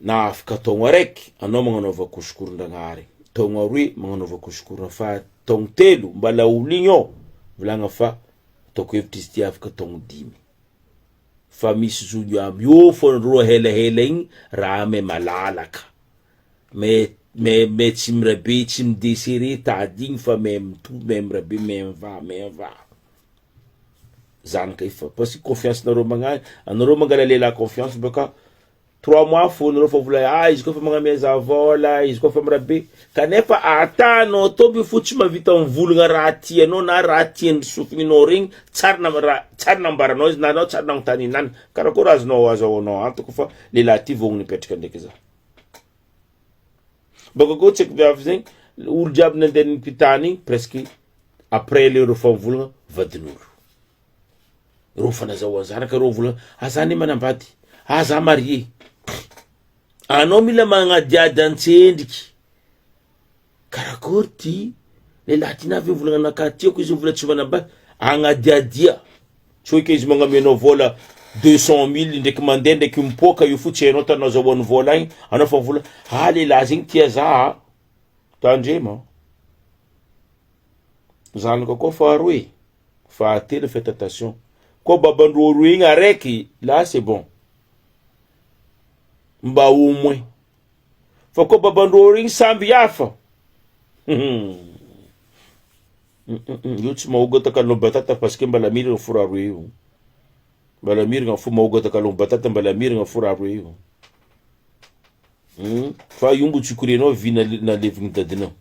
S1: na afaka taogno araiky, anao magnanaova kosokoron-dragnahary. Taogno aroe, magnanaova kosokorona fa taogno telo, mbala olo igny ao, volagna fa ataoko hevitra izy ty afaka taogno 5. Fa misy zolo aby io fô roa helahela igny, raha me malalaka. Me tsy mirabe, tsy midesere tady igny fa me mirabe, me miva. zanaka ifa parce que confiance nareo magnany anareo mangala lehilahy confiance baka 3 mois fo nareo fa vola izy kofa magnameza vola izy kofa mirabe kanefa atanao toby fo tsy mavita mivolagna raha tianao na raha tiany sofininao regny tsara nambaranao izy nanao tsara nagnotaninany karakory azonao azahoanao antoko fa lehilahy ty vogny nipetraka ndraiky za baka koa tsy viavy zegny olo jiaby nandeha nimpitany igny presque après le refa mivolagna vadin'olo ro fanazahoa zanaka ro volagna azany manambady aza marié anao mila magnadiady antsendriky karakory ty lehilahy ty navy volagna anakahy tiako izy vola tsy manambady agnadiadia tsy hoe ke izy magnamenao vola 200 000 ndraiky mandeha ndraiky mipoka io fotsy hainao tanao zahoan'ny vola igny anao fa vola lehilahy zegny tia za tandrema zanaka koa faharoe fahatelo faites attention ko babandro roe igny araiky là c'est bon mba au moins fa ko babandro igny samby hafa io tsy mahogata kalomba batata parce que mbala miragna fora roe io mbala miragna fo mahogata kalomba batata mbala miragna fora roe io fa io mbo tsy korenao vy nalevigny dadinao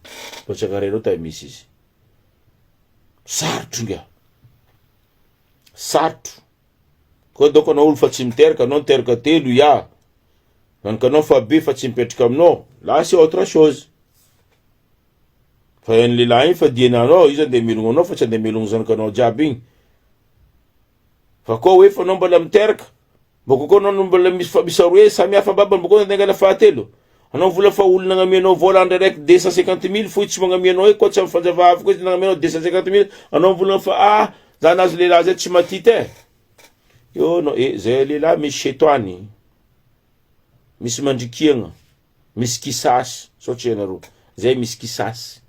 S1: fa tsakarenao ta misy izy sarotro nga sarotro ko donc anao olo fa tsy miteraka anao niteraka telo ya nankanao fa be fa tsy mipetraka aminao là c'est autre chose fa en lehilahy fa dienanao izy andeha melogno anao fa tsy andeha melogno zanakanao jiaby igny fa koa hoe fa anao mbala miteraka mboko koa anao mbala misy aroe samy hafa babany mboko andeha angala fahatelo anao vola fa olo nagnamianao vola andra raiky 250 000 foy tsy magnamianao hoe koa tsy amy fanjava avy koa izy nagnamianao 250 000 anao vola fa za nazo lehilahy zay tsy matity io no zay lehilahy misy setoany misy mandrikiagna misy kisasy sotry anareo zay misy kisasy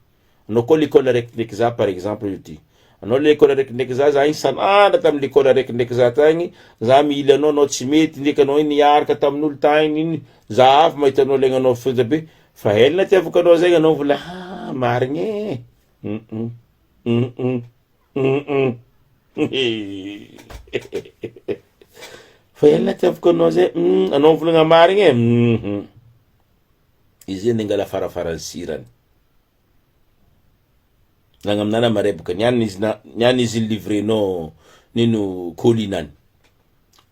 S1: anao koa l'école araiky ndraiky za par exemple io ty anao l'école araiky ndraiky za igny sanandra tamy l'école araiky ndraiky za tagny za mila anao tsy mety ndraiky anao iny niaraka tamin'olo tagny iny za avy mahitanao legnanao foza be fa helina tiavaka anao zay anao vola marigny fa helina tiavaka anao zay anao volagna marigny izy eny angala farafarany sirany nagna aminana marebaka niany izy livrenao nino colinany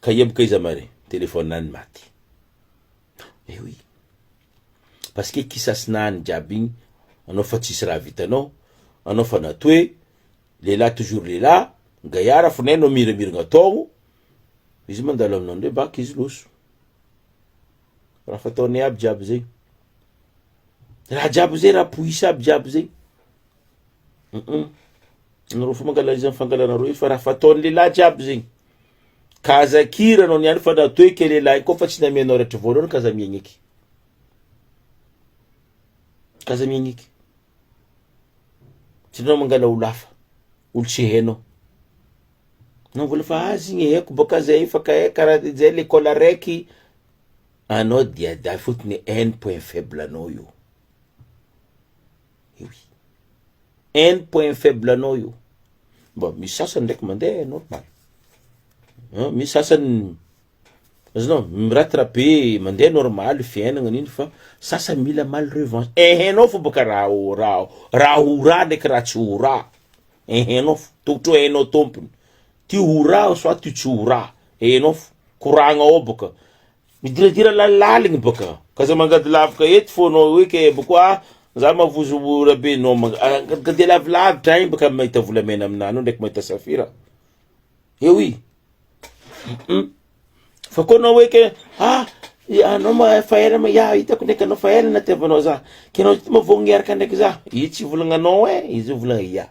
S1: ka iebaka izy amare téléphone nany maty oui parce que kisasinany jiaby igny anao fa tsisy raha vitanao anao fa natoe lehilahy toujours lehilahy gayara fonay anao miramiragna tao izy mandalo aminao ndre baka izy loso raha fataonay aby jiaby zay raha jiaby zay raha poisa aby jiaby zay anareo fa mangala izy fangalanareo fa raha fataon'ny lehilahy jiaby zegny kazakira anao niany fa natoe ke lehilahy koa fa tsy namianao rehetra voalohany kaza miegneky tsy nanao mangala olo hafa olo tsy hainao anao vola fa azy igny haiko boka zay fa ka karaha zay l'école araiky anao diadia fotony un point faible anao io un point faible anao io bon misy sasany ndraiky mandeha normal misy sasany azonao mirattrape mandeha normal fiainagna niny fa sasany mila mal revanche hainao fo boka raha hora ndraiky raha tsy hora hainao fo tokotro hainao tompony ty hora soit ty tsy hora hainao fo koragna ao boka midiradira lalaligny boka kaza mangady lavaka eto fô anao hoe ke boka za mavozo rabe no gade lavilavitra igny baka mahita volamena aminanao ndraiky mahita safira oui fa koa anao hoe ke anao fa ela ya hitako ndraiky anao fa ela natiavanao za ke anao ty mavogny iaraka ndraiky za izy tsy volagnanao izy volagna ya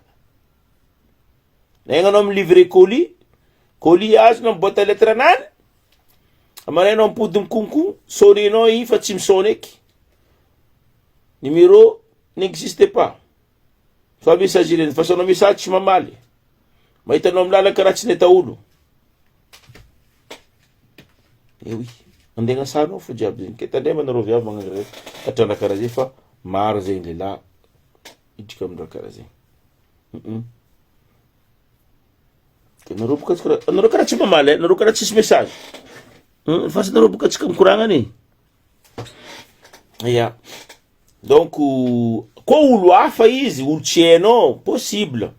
S1: negna anao milivre colis azonao boîte à lettre anany amarainao mipodiny konko soninao igny fa tsy misony eky numéro n'existe pas fa messagerie fa sonao message tsy mamaly mahitanao milala karaha tsy nahita olo oui andeha agnasarnao fo jiaby zegny ke tandrema anareo viavy magnano atrana karaha zay fa maro zegny lehilahy idrika amin-draha karaha zegny Nareo karaha tsy mamaly, nareo karaha tsisy message. Fa sy nareo boka tsika mikoragnany. Ya. Donc koa olo hafa izy, olo tsy hainao, possible.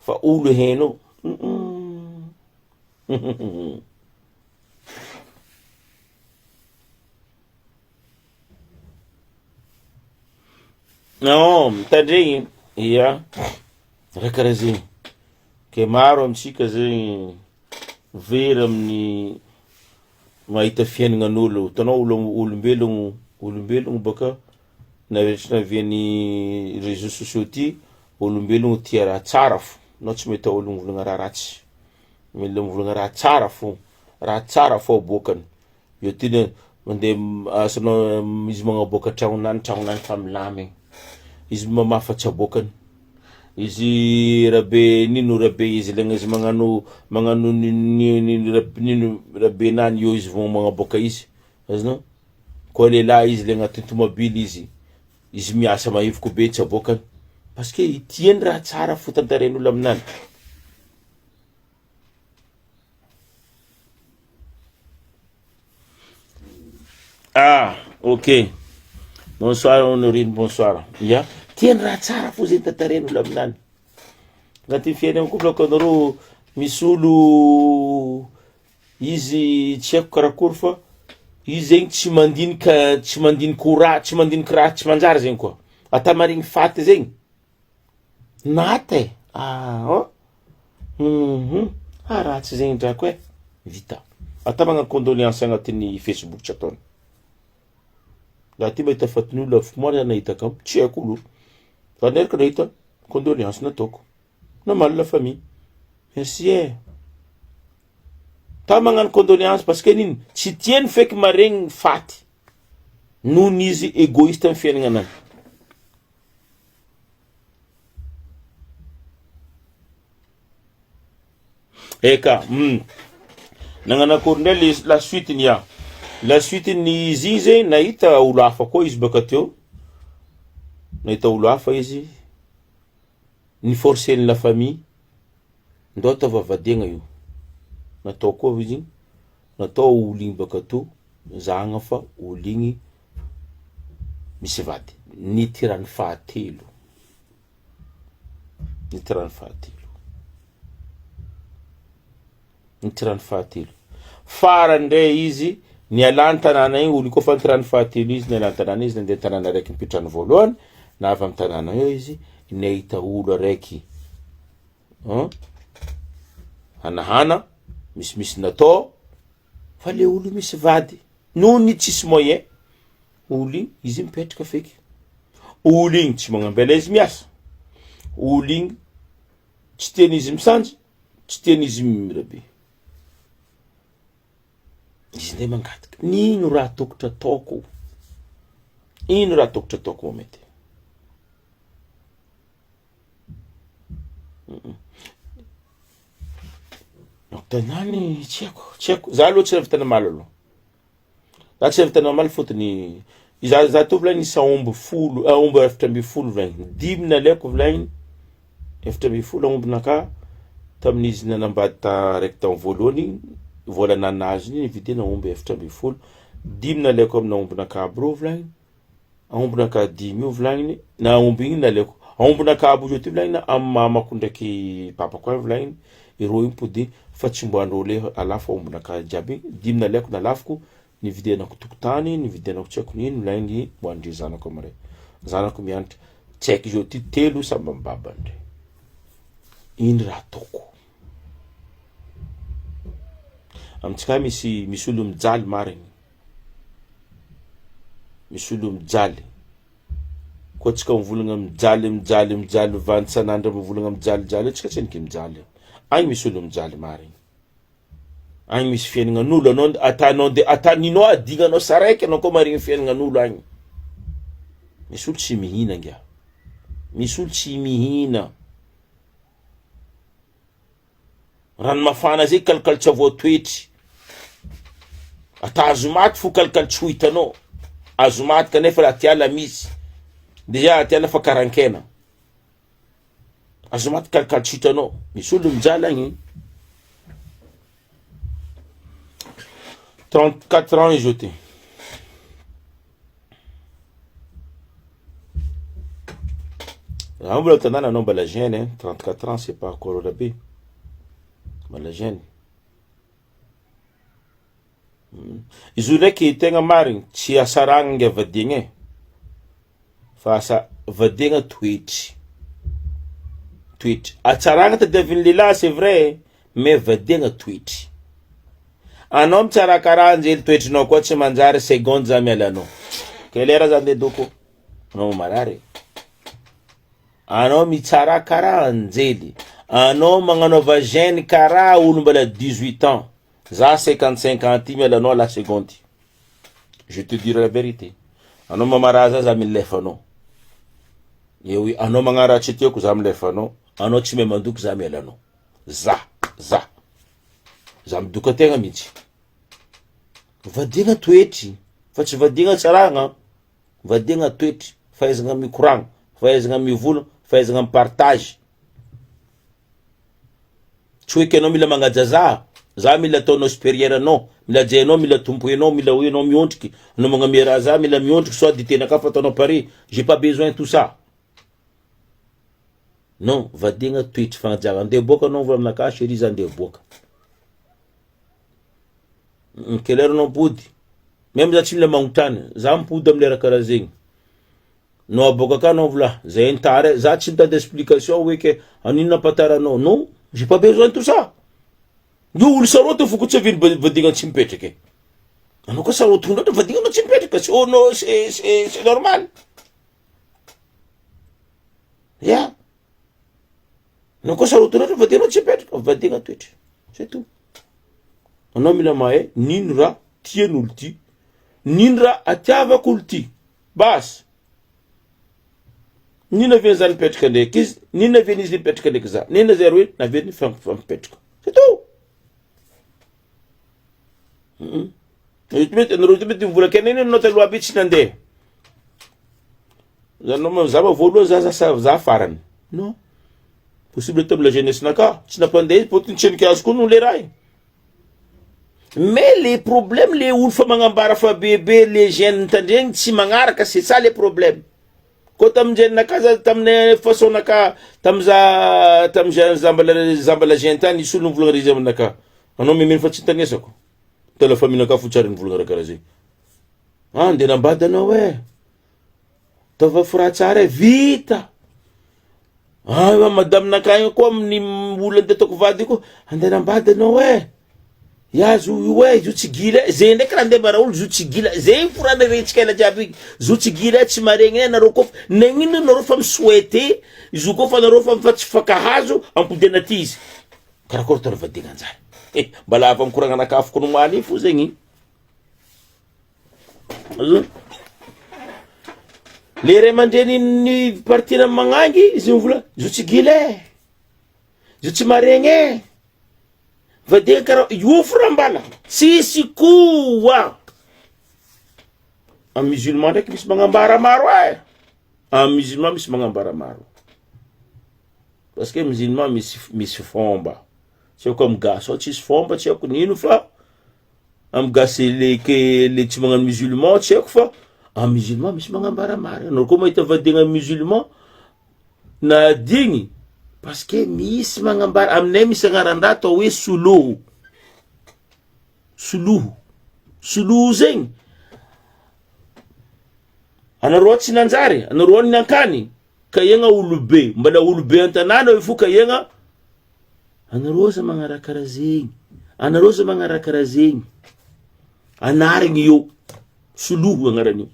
S1: Fa olo hainao. Non, mitandregny. Ya. Raha karaha zegny. Ke maro amitsika zegny very amin'ny mahita fiaignan'olo. Hitanao olombelogno baka navian'ny réseaux sociaux ty, olombelogno tia raha tsara fo. Anao tsy mahita olo mivolagna raha ratsy. Mila mivolagna raha tsara fo aboakany. Io ty mandeha asanao izy magnaboaka tragnonany fa milamigny. Izy mamafa tsy aboakany. Izy rabe nino rabe izy lagna izy magnano nino rabe nany io izy vao magnaboaka izy. Azonao? Koa lehilahy izy le agnaty tomobily izy miasa mahivoko be tsy aboakany. Parce que tiany raha tsara fo tantaren'olo aminany. Ah, ok. Bonsoir Honorine, bonsoir. Ya. Tiany raha tsara fo zegny tantaren'olo aminany. Agnaty fiaignana koa bôka nareo misy olo izy tsy haiko karakory fa izy zegny tsy mandinika raha tsy manjary zegny koa. Ata marigny faty zegny. Naty. Ratsy zegny drako e. Vita. Ata magnano condoléance agnatin'ny Facebook tsy ataony. Laha ty mahita fatin'olo avy moa nahita kao, tsy haiko olo. Fa neraka nahita condoléance nataoko. Normal la famille. Merci e. Ta magnano condoléance parce que nini tsy tiany feky maregny faty. Nohon izy égoïste amin'ny fiaignanany. Eka, nagnano akory ndray la suite ny ya. La suite ny izy zegny nahita olo hafa koa izy baka teo. Nahita olo hafa izy. Ni forcer la famille. Ndao atao vavadiagna io. Natao koa izy. Natao olo igny baka to. Zagna fa olo igny misy vady. Nitirany fahatelo. Nitirany fahatelo. Farany ndray izy nialany tanàna igny olo koa fa nitirany fahatelo izy nialany tanàna izy nandeha tanàna araiky nipitrany voalohany na avy amin'ny tanàna io izy nahita olo araiky hanahana misy natao fa le olo misy vady noho ny tsisy moyen olo igny izy mipetraka feky. Olo igny tsy magnambela izy miasa. Olo igny tsy tiany izy misanjy, tsy tiany izy mirabe. Izy ndray mangataka. Nino raha tokotry ataoko? Ino raha tokotry ataoko momety? Tanany tsy haiko. Za aloha tsy navitana maly aloha. Za tsy navitana maly fotony za to volagny isa omby 10, omby 700 volagny. 10 nalaiko volagny 700 ombinaka tamin'izy nanambady raiky tamin'ny voalohany volana nazy ny vidina omby 700. 10 nalaiko amina ombinaka aby rô volagny. Ombinaka 10 io volagny na omby igny nalaiko. Ombinaka aby io ty volagny na amin'ny mamako ndraiky papako volagny. Iro impody fa tsy mboandro le alafa ombinaka jiaby 10 nalaiko nalafiko ny vidianako tokotany ny vidianako tsy haiko nino laigny boandry zanako amare zanako mianatra tsy haiko izy ty telo samby mbabandre. Ino raha ataoko? Amitsika misy olo mijaly marigny. Misy olo mijaly. Koa tsika mivolagna mijaly vanitsanandra mivolagna mijaly tsika tsy niky mijaly. Agny misy olo mijaly marigny. Agny misy fiaignan'olo anao atanao ataninao adignanao saraiky anao koa marigny fiaignan'olo agny. Misy olo tsy mihina ngia. Misy olo tsy mihina. Rano mafana zay kalikaly tsy voatoetry. Ata azo maty fo kalikaly tsy ho hitanao. Azo maty kanefa raha tiala misy. Deja tiala fa karankena. Azo maty kalikaly tsy hitanao. Misy olo mijaly agny. 34 ans izy ty. Raha mbola tanàna anao mbala jeune hein, 34 ans c'est pas encore be. Mbala jeune. Izy ndraiky tegna marigny tsy asaragna nge vadiagna e. Fa asa vadiagna toetry. Toetry. Atsaragna tadiavin'ny lehilahy c'est vrai, mais vadiagna toetry. Anao mitsara karaha anjely toetrinao koa tsy manjary seconde za miala anao. Quelle heure zany doko? Anao marary. Anao mitsara karaha anjely. Anao magnanova jeune karaha olo mbala 18 ans. Za 55 ans ty miala anao la seconde. Je te dirai la vérité. Anao mamaraza za milefa anao. Oui, anao magnaratsy tiako za milefa anao. Anao tsy me mandoko za miala anao. Za midoka tegna mihitsy. Vadiagna toetry, fa tsy vadiagna tsaragna. Vadiagna toetry, fahaizagna mikoragna, fahaizagna mivola, fahaizagna mipartage. Tsy hoe anao mila magnaja za mila ataonao supérieur anao, mila jainao, mila tompoenao, mila hoenao miontriky, anao magnamia raha za mila miontriky soit ditenaka fa ataonao pare. J'ai pas besoin de tout ça. Non, vadiagna toetry fagnajaga. Andeha boaka anao vola aminaka chérie za andeha boaka. Quelle heure anao mipody? Même za tsy mila magnotrana, za mipody amin'ny lera karaha zegny. No aboaka ka anao vola, zay tare, za tsy mitady explication hoe ke anino nampataranao. Non, j'ai pas besoin de tout ça. Io olo saroto foko tsy aviny vadiagna tsy mipetraka. Anao koa saroto ndraiky vadiagna tsy mipetraka. Oh non, c'est normal. Yeah. Anao koa saroto ndraiky vadiagna tsy mipetraka, vadiagna toetry. C'est tout. Anao mila mahay nino raha tian'olo ty, nino raha atiavako olo ty. Bas. Nino avy zany mipetraka ndraiky izy, nino avy izy mipetraka ndraiky za. Nino zay hoe navy mipetraka. C'est tout. Mety mivola kena nino taloha aby tsy nandeha. Zanao za voalohany za farany. Non. Possible table la jeunesse naka, tsy napandeha potiny tsenike azo koa no le raha. Mais les problèmes, les olo fa magnambara fa bébé, les jeunes tandregny tsy magnaraka, c'est ça les problèmes. Ko tamjeny naka tamne façon naka tamza zambala jeune tany isolo volagna rizy aminaka. Anao memeny fa tsy tanesako. Tala famille naka fotsary ny volagna karaha zay. Andeha nambady anao e. Tava fora tsara vita. Madame naka igny koa amin'ny olona tetako vady koa andeha nambady anao e. Ya zo ouais zo tsy gila zay ndraiky raha andeha bara olo zo tsy gila zay forana retsika ela jiaby zo tsy gila tsy maregny nareo koa nagnino nareo fa misouhaité izo koa fa nareo fa tsy fakahazo ampodiana ty izy karakory tara vadiagna anjara mbala avy mikoragna anakafoko nomaly fo zegny le ray mandreny ny partina magnangy izy mivola zo tsy gila zo tsy maregny vadiagna karaha iofo mbala sisy koa a musulman ndraiky misy magnambara maro a musulman misy magnambara maro parce que musulman misy fomba tsy haiko amigasy tsisy fomba tsy haiko nino fa amigasy le tsy magnano musulman tsy haiko fa a musulman misy magnambara maro. Anao koa mahita vadiagna musulman na digny parce que misy magnambara aminay misy agnaran-draha atao hoe soloho zegny anareo tsy nanjary anareo ny ankany kaiagna olobe mbala olobe an-tanàna hoe fo kaiagna anareo za magnarakara zegny anareo za magnarakara zegny anarigny io soloho agnaran'io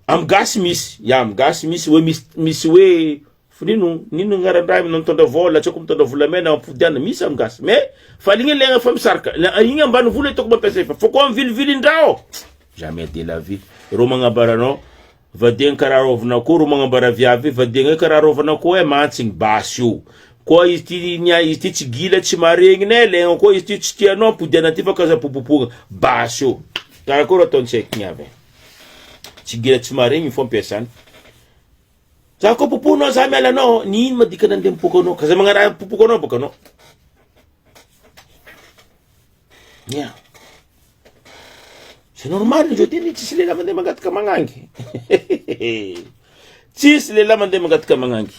S1: amgasy misy hoe misy hoe nino agnaran-draha mitondra vola tsy haiko mitondra volamena ampodiana misy amgasy mais fa ligny legna fa misaraka igny ambany vola itako mampiasa fa foko am vilivilindrao jamais de la vie ro magnabaranao vadiagna karaha rovana ko ro magnambara viavy vadiagna karaha rovana ko mantsigny basy io koa izy ty tsy gila tsy maregny ne legna koa izy ty tsy tianao ampodiana ty fa kaza popopoka basy io karakory ataontsaiky niavy tsy gila tsy maregny fo ampiasany za koa poponao za miala anao nino madika nandeha mipoka anao ka za magnaraha popoka anao boka anao Yeah. C'est normal njo tini tsisy lela mandeha mangataka magnangy. Tsisy lela mandeha mangataka magnangy.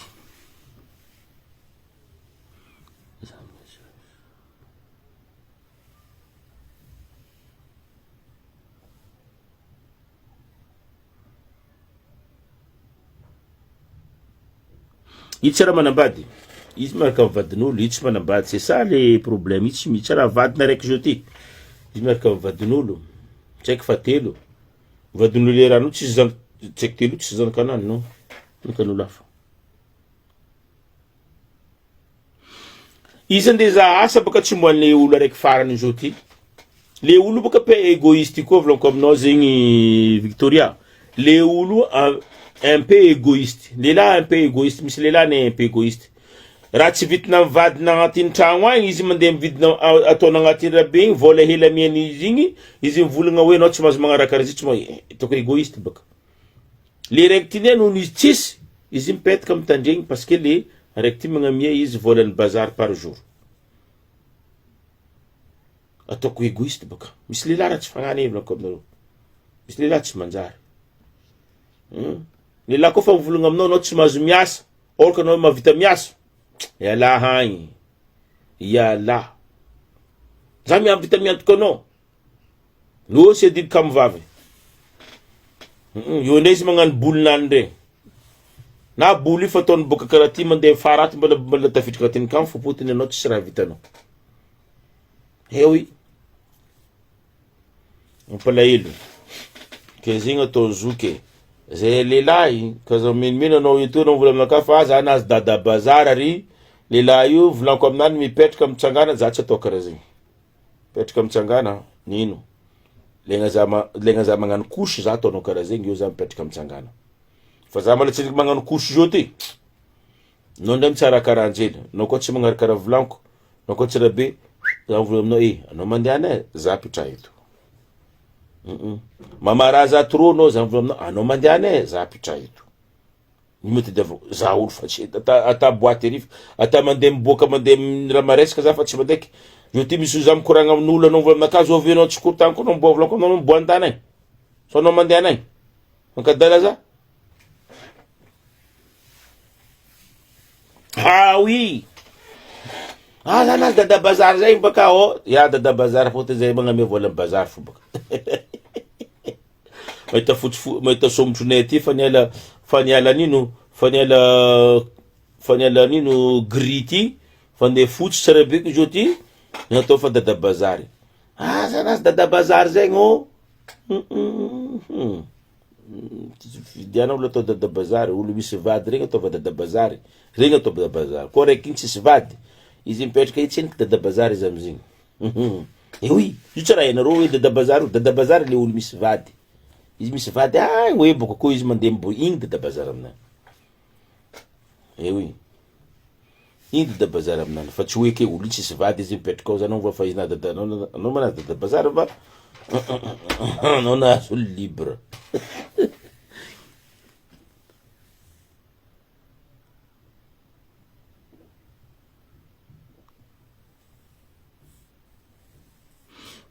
S1: Izy raha manambady, izy miaraka mivadin'olo, izy tsy manambady, c'est ça le problème, izy tsy raha vadina raiky zao ty. Izy miaraka mivadin'olo, tsy haiko fa telo. Vadin'olo le raha tsy zanaka, tsy haiko telo tsy zanakanany no. Nakan'olo hafa. Izy andeha asa baka tsy moan'le olo araiky farany zao ty. Le olo baka pe égoïste koa volanko aminao zegny Victoria. Le olo un peu égoïste. Lehilahy un peu égoïste, misy lehilahy ne un peu égoïste. Raha tsy vitina mivadina agnatin'ny tragno agny izy mandeha mividina ataona agnatin'ny rabe igny, vola hela miany izy igny, izy mivolagna hoe anao tsy mahazo magnaraka izy tsy itako égoïste baka. Le raiky ty ne noho izy tsisy, izy mipetaka mitandregny parce que le raiky ty magnamia izy volan'ny bazar par jour. Ataoko égoïste baka. Misy lehilahy raha tsy fagnany volako aminareo. Misy lehilahy tsy manjary. Lehilahy koa fa mivolagna aminao anao tsy mahazo miasa, or ka anao mahavita miasa. Yala hagny. Yala. Za miavita miantoka anao. No sy adidy kamivavy. Io ndray izy magnano bolinany regny. Na boly fa ataony boka karaha ty mandeha faraty mbola tafiditra agnatin'ny kamo fopotiny anao tsisy raha vitanao. Oui. Mampalahelo. Ke zegny atao zoky. Zay lehilahy kaza menimeno anao eto anao vola aminaka fa za nazy dada bazar ary lehilahy io volanko aminany mipetraka mitsangana za tsy atao karaha zegny. Mipetraka mitsangana nino? Legna za magnano couche za ataonao karaha zegny io za mipetraka mitsangana. Fa za mbola tsy magnano couche zao ty. Anao ndray mitsara karaha anjely. Anao koa tsy magnano karaha volanko. Anao koa tsy rabe. Za vola aminao anao mandeha anay za pitra eto. Mamaraza trop anao za vola aminao anao mandeha anay za pitra eto. Ny mety davao za olo fa tsy ata boîte ery ata mandeha miboaka mandeha raha maresaka za fa tsy mandeky. Yo ty misy za mikoragna amin'olo anao vola aminaka zao venao tsy kortany koa anao mboa volanko anao miboan-tany agny. So anao mandeha anay. Mankadala za. Ah oui. Ah za nazy dada bazar zay baka ya dada bazar fôtony zay magnamia vola bazar fo baka. Mahita mahita sombotronay ty fa niala nino gris ty fa ndeha fotsy tsara beky izy ty natao fa dada bazary. Ah za nazy dada bazar zegny vidiana olo atao dada bazary, olo misy vady regny atao fa dada bazary, regny atao dada bazary. Koa raiky igny tsisy vady, izy mipetraka itsy tsy dada bazary izy amizigny. Oui, io tsy raha hainareo hoe dada bazary le olo misy vady. Izy misy vady agny hoe boko koa izy mandeha mbo igny dada bazary aminany. Oui. Igny dada bazary aminany fa tsy hoe ke olo tsisy vady izy mipetraka ao zany anao fa izy na dada anao mana dada bazary va anao nahazo olo libre.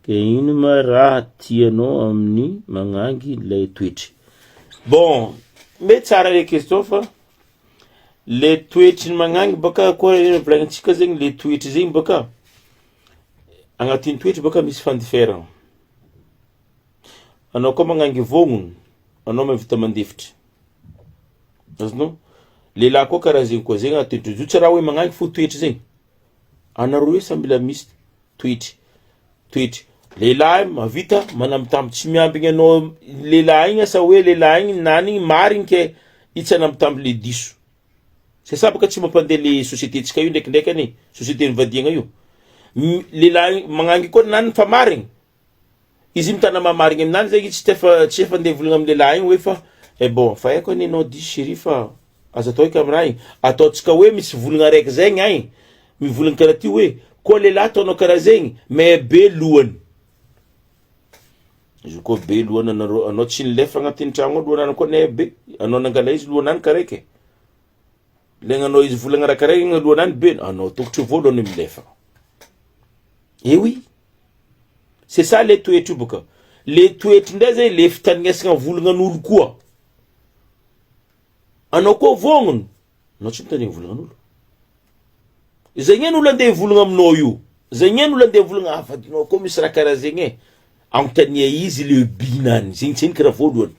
S1: Ke ino ma raha tianao amin'ny magnangy lay toetry? Bon, mety tsara le question fa le toetry magnangy baka koa volagnintsika zegny le toetry zegny baka agnatin'ny toetry baka misy fandiferana. Anao koa magnangy vognony, anao mahavita mandefitra. Azonao? Lehilahy koa karaha zegny koa zegny toetry. Io tsy raha hoe magnangy fo toetry zegny. Anareo hoe samby la misy toetry. Toetry. Lehilahy mahavita manambitamby tsy miambigny anao lehilahy igny asa hoe lehilahy igny nany igny marigny ke itsy anambitamby le diso. C'est ça baka tsy mampandeha le société tsika io ndraikindraiky any, société nivadiagna io. Lehilahy magnangy koa nany fa marigny. Izy mitana mamarigny aminany zegny tsy efa andeha volagna amin'ny lehilahy igny hoe fa bon fa haiko any anao diso chéri fa aza atao eky amiraha igny. Ataotsika hoe misy volagna raiky zegny agny. Mivolagna karaha ty hoe koa lehilahy ataonao karaha zegny mais be lohany. Izy koa be lohany anao tsy nilefa agnatin'ny tragno lohanany koa ne be. Anao nangala izy lohanany karaiky. Legnanao izy volagna raha karaiky lohanany be anao tokotry voalohany milefa. Oui. c'est ça le toetra boka le toetra ndray zay le fitanignasagna volagnan''olo koa anao koa vognony anao tsy mitany volagnan''olo zay ngeny olo andeha volagna aminao io zay ngeny olo andeha volagna avadinao koa misy raha karaha zegny e agnontania izy le binany zegny tsy karaha voalohany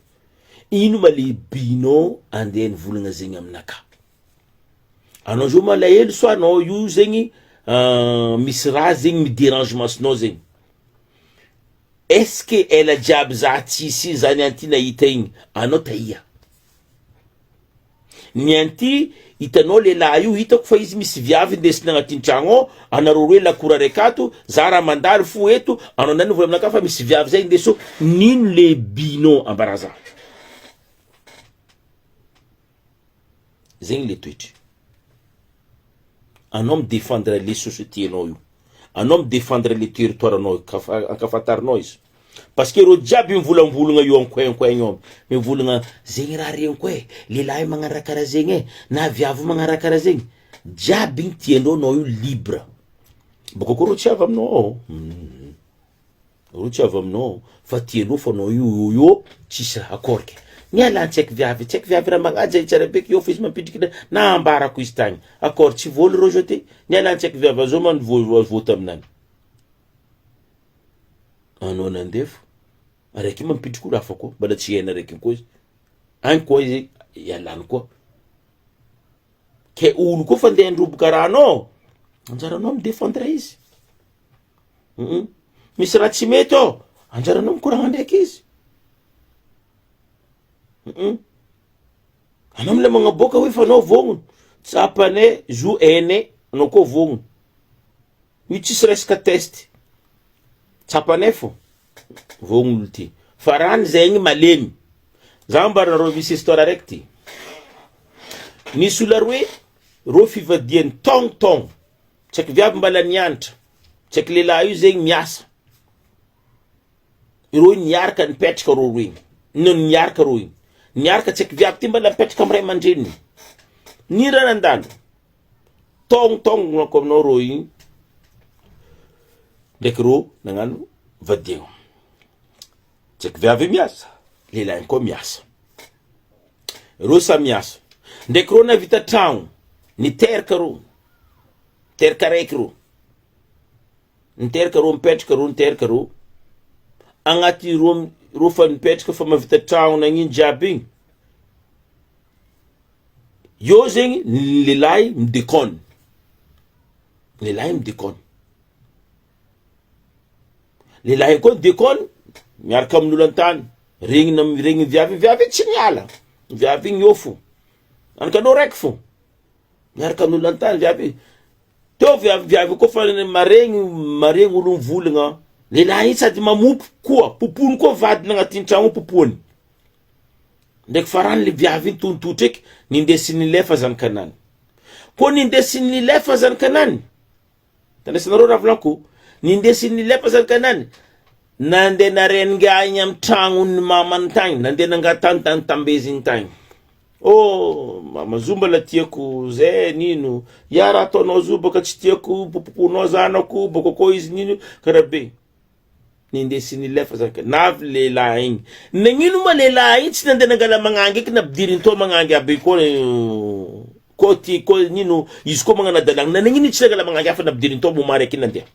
S1: ino ma le binao andeha nivolagna zegny aminaka anao zao malahelo so anao io zegny misy raha zegny midérangementsinao zegny est-ce que ela jiaby za tsisy zany anty nahita igny anao taia ny anty hitanao lehilahy io hitako fa izy misy viavy ndesina agnatin'ny tragno ao anareo roe lakora rekato za raha mandalo fo eto anao nany vola aminaka fa misy viavy zay ndeso nino le binao ambaraza zegny le toetry anao midéfendre le société anao io anao midéfendre le territoire anao akafantarinao izy parce que ro jiaby mivolambolagna io ankoinkoin io mivolagna zegny raha regny koa e lehilahy magnano raha karaha zegny e na viavy magnano raha karaha zegny jiaby igny tiandreo anao io libre boko koa ro tsy avy aminao ro tsy avy aminao fa tiandreo fa anao io tsisy raha akoriky miala antsaiky viavy raha magnaja tsara beky io fa izy mampidriky na ambarako izy tagny accord tsy voly ro jeté miala antsaiky viavy zao man voto aminany anao nandefo araiky mampidriky olo hafa koa mbala tsy haina araiky koa izy agny koa izy ialany koa ke olo koa fa andeha androboka raha anao anjaranao midéfendre izy misy raha tsy mety ao anjaranao mikoragna ndraiky izy anao mila magnaboaka hoe fa anao vognony tsapane zo ene anao koa vognony io tsisy resaka test tsapane fo vognony ty fa rany zegny malemy za mbaranareo misy histoire araiky ty nisy olo aroe ro fivadiany tongtong tsaiky viavy mbala nianatra tsaiky lehilahy io zegny miasa iro niaraka nipetraka ro roigny no niaraka ro igny niaraka tsaiky viavy ty mbala mipetraka amiray aman-dreniny ny raha nandalo tongtong nako aminao ro igny ndraiky ro nagnano vadiagna tsaiky viavy miasa lehilahy koa miasa ro sa miasa ndraiky ro navita tragno niteraka ro teraka raiky ro niteraka ro mipetraka ro niteraka ro agnaty ro fa nipetraka fa mavita tragno nagnino jiaby igny io zegny lehilahy midéconne lehilahy koa midéconne miaraka amin'olo antany regny viavy tsy miala viavy igny io fo anakanao raiky fo miaraka amin'olo antany viavy teo viavy koa fa maregny olo mivolagna lehilahy igny sady mamopy koa popony koa vadiny agnatin'ny tragno popoany ndraiky farany le viavy igny tontotra eky nindesiny lefa zanakanany koa nindesiny lefa zanakanany tandraisanareo raha volanko nindesiny lefa zanakanany nandeha narengaigny amy tragnony mamany tagny nandeha nangatany tambeziny tagny mama zo mbala tiako zay nino ya raha ataonao zo baka tsy tiako popoponao zanako baka koa izy nino karabe nindesiny lefa zaka navy lehilahy igny nagnino ma lehilahy igny tsy nandeha nangala magnangy eky napidiriny to magnangy aby koa ty koa nino izy koa magnana dalagna nagnino tsy nangala magnangy afa napidiriny to momary eky nandeha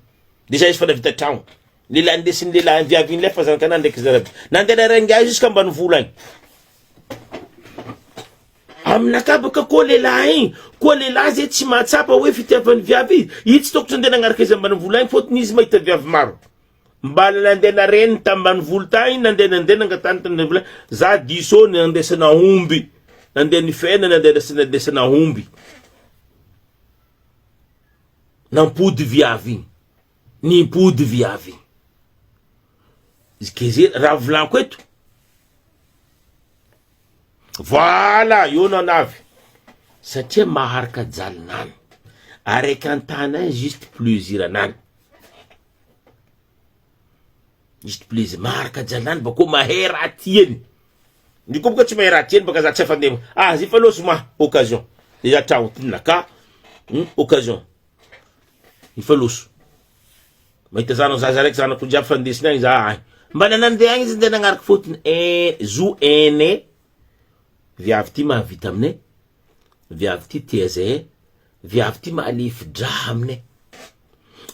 S1: deja izy fa navita tragno lehilahy ndesiny lehilahy viavy igny lefa zanaka ndraiky zaraby nandeha narenga izy jusqu'à ambany vola agny aminaka baka koa lehilahy igny koa lehilahy zay tsy mahatsapa hoe fitiavany viavy izy tsy tokotry andeha nagnaraka izy ambany vola agny fôtony izy mahita viavy maro mbala nandeha nareny tambany volo tagny nandeha nangatany tany vola za diso nandesana omby nandeha nifena nandesana omby nampody viavy igny nimpody viavy izy raha volanko eto voilà io nanavy satria maharaka jalinany araiky antana juste plaisir anany juste plaisir maharaka jalinany bako mahay raha tiany ny koa boka tsy mahay raha tiany baka za tsy afandeha zy fa loso ma occasion deja tragno tinaka occasion ifa loso mahita zanako zaza raiky zanako jiaby fa ndesiny agny za ay mbana nandeha agny izy ndeha nagnaraka fotony zo ene viavy ty mahavita aminay viavy ty tia zay viavy ty mahalefidra aminay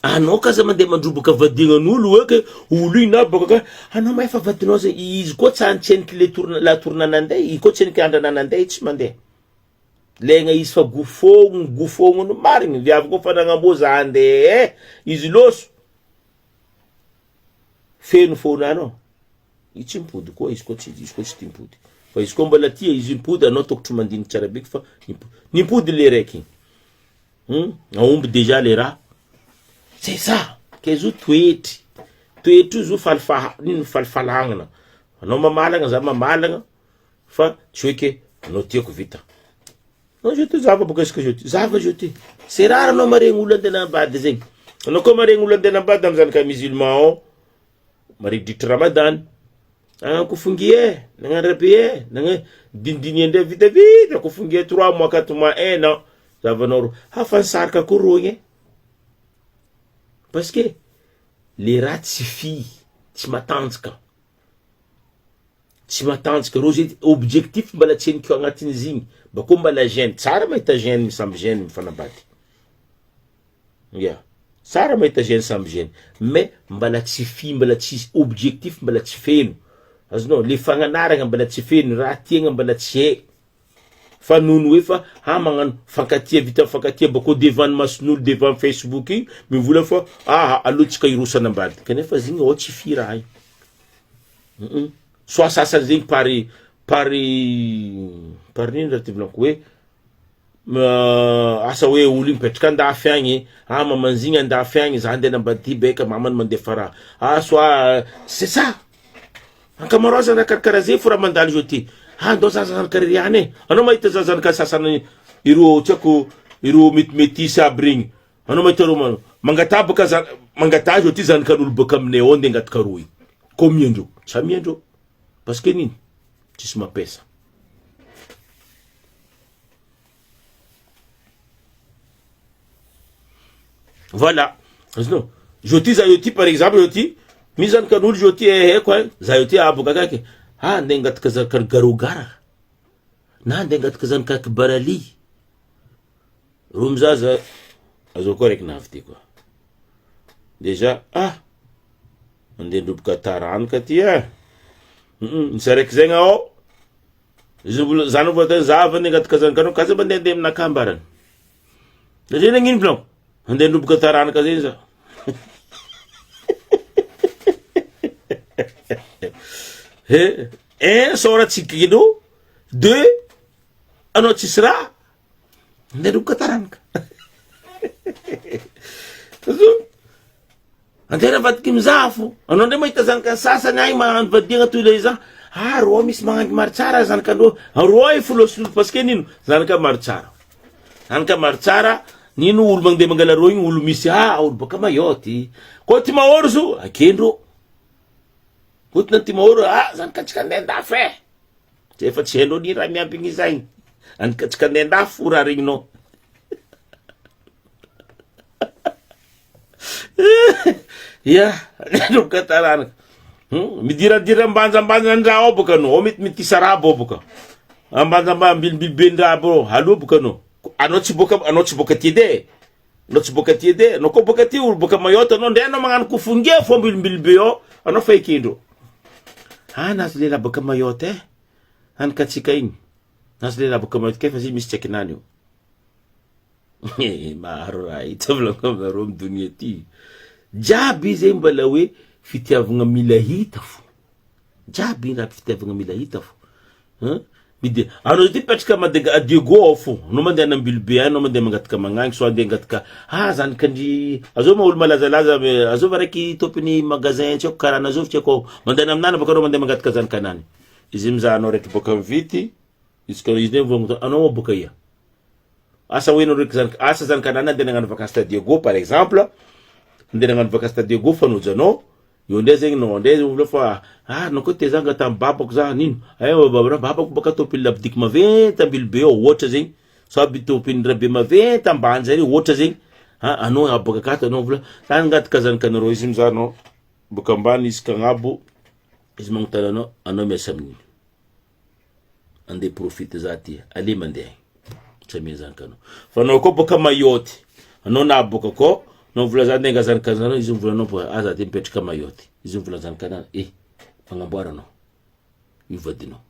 S1: anao kaza mandeha mandroboka vadignan'olo eky olo ina boka anao maefa vadinao zay izy koa tsy antseniky la tourna nandeha izy koa tseniky andrana nandeha tsy mandeha legna izy fa gofogno no marigny viavy koa fa nagnamboza andeha izy loso feno fona anao izy tsy mipody koa izy koa tsy tia mipody fa izy koa mbola tia izy mipody anao tokotry mandiny tsara beky fa nipody le raiky aomby déjà le raha c'est ça ke zo toetry zo falifalagnana anao mamalagna za mamalagna fa tsy hoe ke anao tiako vita non je te zava boka iska je te c'est rare anao maregny olo andeha nambady zegny anao koa maregny olo andeha nambady amy zanaka musulman o marigidritry ramadan kufungie nangarabe nanga dindini ende vita kufungie 3 mois 4 mois 1 an zavanoro hafansarka ko rogny parce que les rats tsy matanjaka rozy objectif mbala tsy enikeo agnatiny zigny bako mbala gêne tsara mahita gêne samby gêne mifanambady tsara mahita gêne samby gêne mais mbala tsy objectif mbala tsy feno azonao le fagnanaragna mbala tsy feno raha tiagna mbala tsy hay fa nono hoe fa magnano fankatia vita fankatia bako devant mason'olo devant Facebook igny mivola fa alotsika irosana ambady kanefa zigny ao tsy fi raha igny soit sasany zegny pari nino raha ty volaniko hoe asa hoe olo igny mipetraka andafy agny mamanzigny andafy agny za andeha nambady ty beka mamany mandefa raha soit c'est ça ankamaroazana karakara zay fo raha mandalo zao ty andao zazanakariane anao mahita zazanaka sasany iro tiako iro metimety aby regny anao mahita ro mangatabaka mangata zao ty zanakan'olo baka aminay ao nde angataka roy ko miandro tsy miandro parce que nini tsisy mapesa voilà azonao zao ty za yo ty par exemple yo ty misy zanakan'olo zao ty haiko za yo ty aboka kaky nde angataka zanakany garogara na nde angataka zanakany barali ro mizaza azo koa raiky navy ty koa déjà andeha ndroboka taranaka ty misy araiky zegny ao zany voatany zava nde angataka zanakanao kaza mba ndeha aminakaambarany zay nagnino planko andeha ndroboka taranaka zegny za sora tsikino 2 anao tsisy raha ndeha ndroboka taranaka andeha navadiky mizafo anao ndray mahita zanaka sasany agny magnano vadiagna toy le za roa misy magnangy maro tsara zanakandro roa folosolo parce que nino zanaka maro tsara nino olo mandeha mangala ro igny olo misy olo baka mayoty ko ty mahoro zo akendro kotona ty mahoro zanakatsika andeha andafy efa tsy hainao ni raha miampigny izagny anikatsika andeha andafy raha regninao ndroboka taranaka midiradira ambanjambanja andraha ao boka anao mety mitisa rabo ao boka ambanjamba mbilibilibendraha abo aloha boka anao tsy boka ty ede anao koa boka ty olo boka mayoty anao ndray anao magnano kofongia fo mbilibilibe ao anao fa ekendro nazo lela boka mayoty anikatsika igny nazo lela boka mayoty kefa zy misy tsaiky nany io maro raha ita volako aminareo amy donia ty jiaby zegny mbala hoe fitiavagna mila hita fo jiaby raha fitiavagna mila hita fo anao ty petraka Diego ao fo anao mandeha anambilibe anao mandeha mangataka magnagny so andeha angataka zanakandry azao ma olo malazalaza azova raiky topiny magasin tsy haiko karaha anazovy tsy haiko mandeha aminana baka anao mandeha mangataka zanakanany izy mizaha anao raiky boka mivity izy ne mivogno anao boka ia asa hoe anao raiky zanakanany andeha nagnano vakansy ta Diego par exemple andeha nagnano vakansy ta Diego fanojanao io ndray zegny nao ndray olo fa nao koa te zanga tam babako za nino babako baka topiny labidiky maventy ambily be ao ohatra zegny so aby topiny rabe maventy ambany zay ohatra zegny anao aboaka akato anao vola tany ngaty kazanikanareo izy mizanao boka ambany izy kagnabo izy magnontany anao miasa amin'ino andeha profite za ty ale mandeha tsy amia zanakanao fa anao koa boka mayoty anao na aboaka koa anao vola za andeha ngazanikanao izy mivolanao fa aza ty mipetraka mayoty izy mivola zanakanao magnamboara anao io vadinao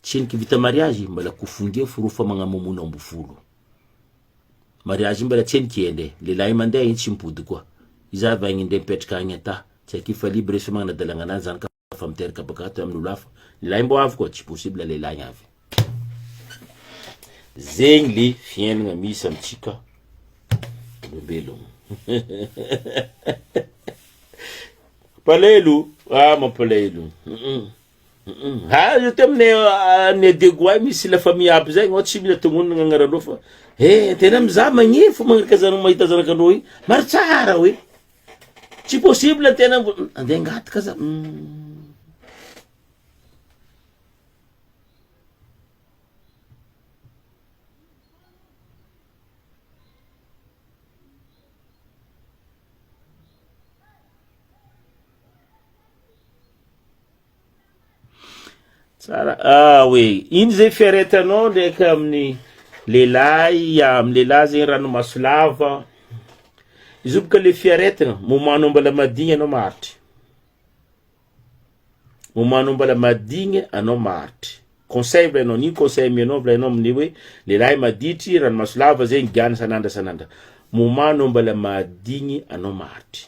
S1: tsiniky vita mariage mbala kofonge forofa magnamomona ambofolo mariage mbala tseniky ende lelahy mandeha iny tsy mipody koa iza vaigny nde mipetraka agny ata tsy aky fa libre sy magnadalagna anazy zany ka fa miteraka bakato amin'olo hafa lelahy mbo avy koa tsy possible lelahy avy zegny le fiainagna misy amitsika olombelogno palelo mampalelo yo te aminay degoay misy la famille aby zay ngao tsy mila tongonona gn'agnaranao fa tena mizaha magniry fo magnaraka zanao mahita zanakanao igny maro tsara hoe tsy possible tena andeha ngaty ka za tsara we iny zay fiaretanao ndraika amin'ny lelahy amin'ny lelahy zegny ranomaso lava izy io boka le fiaretana momanao mbala madigny anao maharitry momanao mbala madigny anao maharitry conseil volanao niny conseil mianao volanao amin'ny hoe lelahy maditry ranomaso lava zegny giana sanandra momanao mbala madigny anao maharitry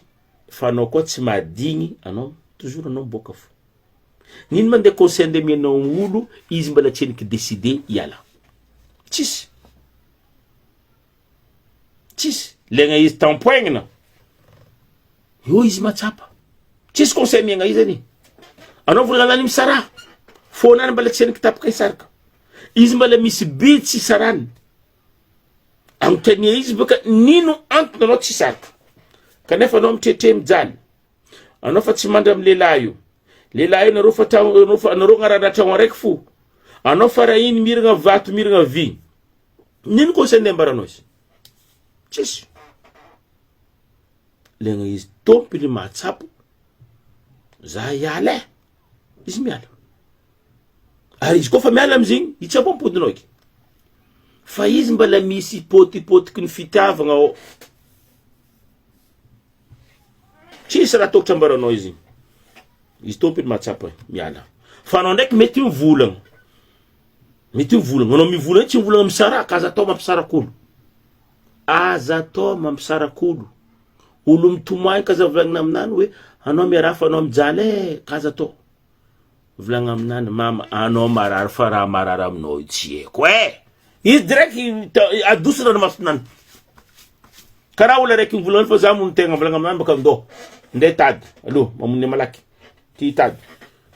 S1: fa anao koa tsy madigny anao toujours anao miboaka fo niny mandeha conseil nde mianao olo izy mbala tseniky décider iala tsisy legna izy tampoignina io izy matsapa tsisy conseil miagna izy ani anao volalany misara fonany mbala tseniky tapaka isaraka izy mbala misy bi tsy sarany anontania izy baka nino antony anao tsy saraka kanefa anao mitretre mijaly anao fa tsy mandra amin'ny lelahy io lelahy nareo fa nareo gnaranatragno araiky fo anao fara iny miragna vato miragna vy nino conseil nde ambaranao izy tsisy legna izy tompony mahatsapo za iala izy miala ary izy koa fa miala amizigny izy tsy ampodinao eky fa izy mbala misy potipotiky ny fitiavagna ao tsisy raha tokotry ambaranao izy tompony mahatsapa miala fa anao ndraiky mety mivolagna anao mivolagna tsy mivolagna misaraka aza atao mampisarak'olo olo mitomoagny kaza volagnina aminany hoe anao miaraha fa anao mijaly kaza atao volagna aminany mama anao marary fa raha marary aminao io tsy haiko izy direct adosy ranomasonany karaha olo araiky mivolagna fa za mony tegna volagna aminany baka ndo nde tady alo mamony malaky ty tady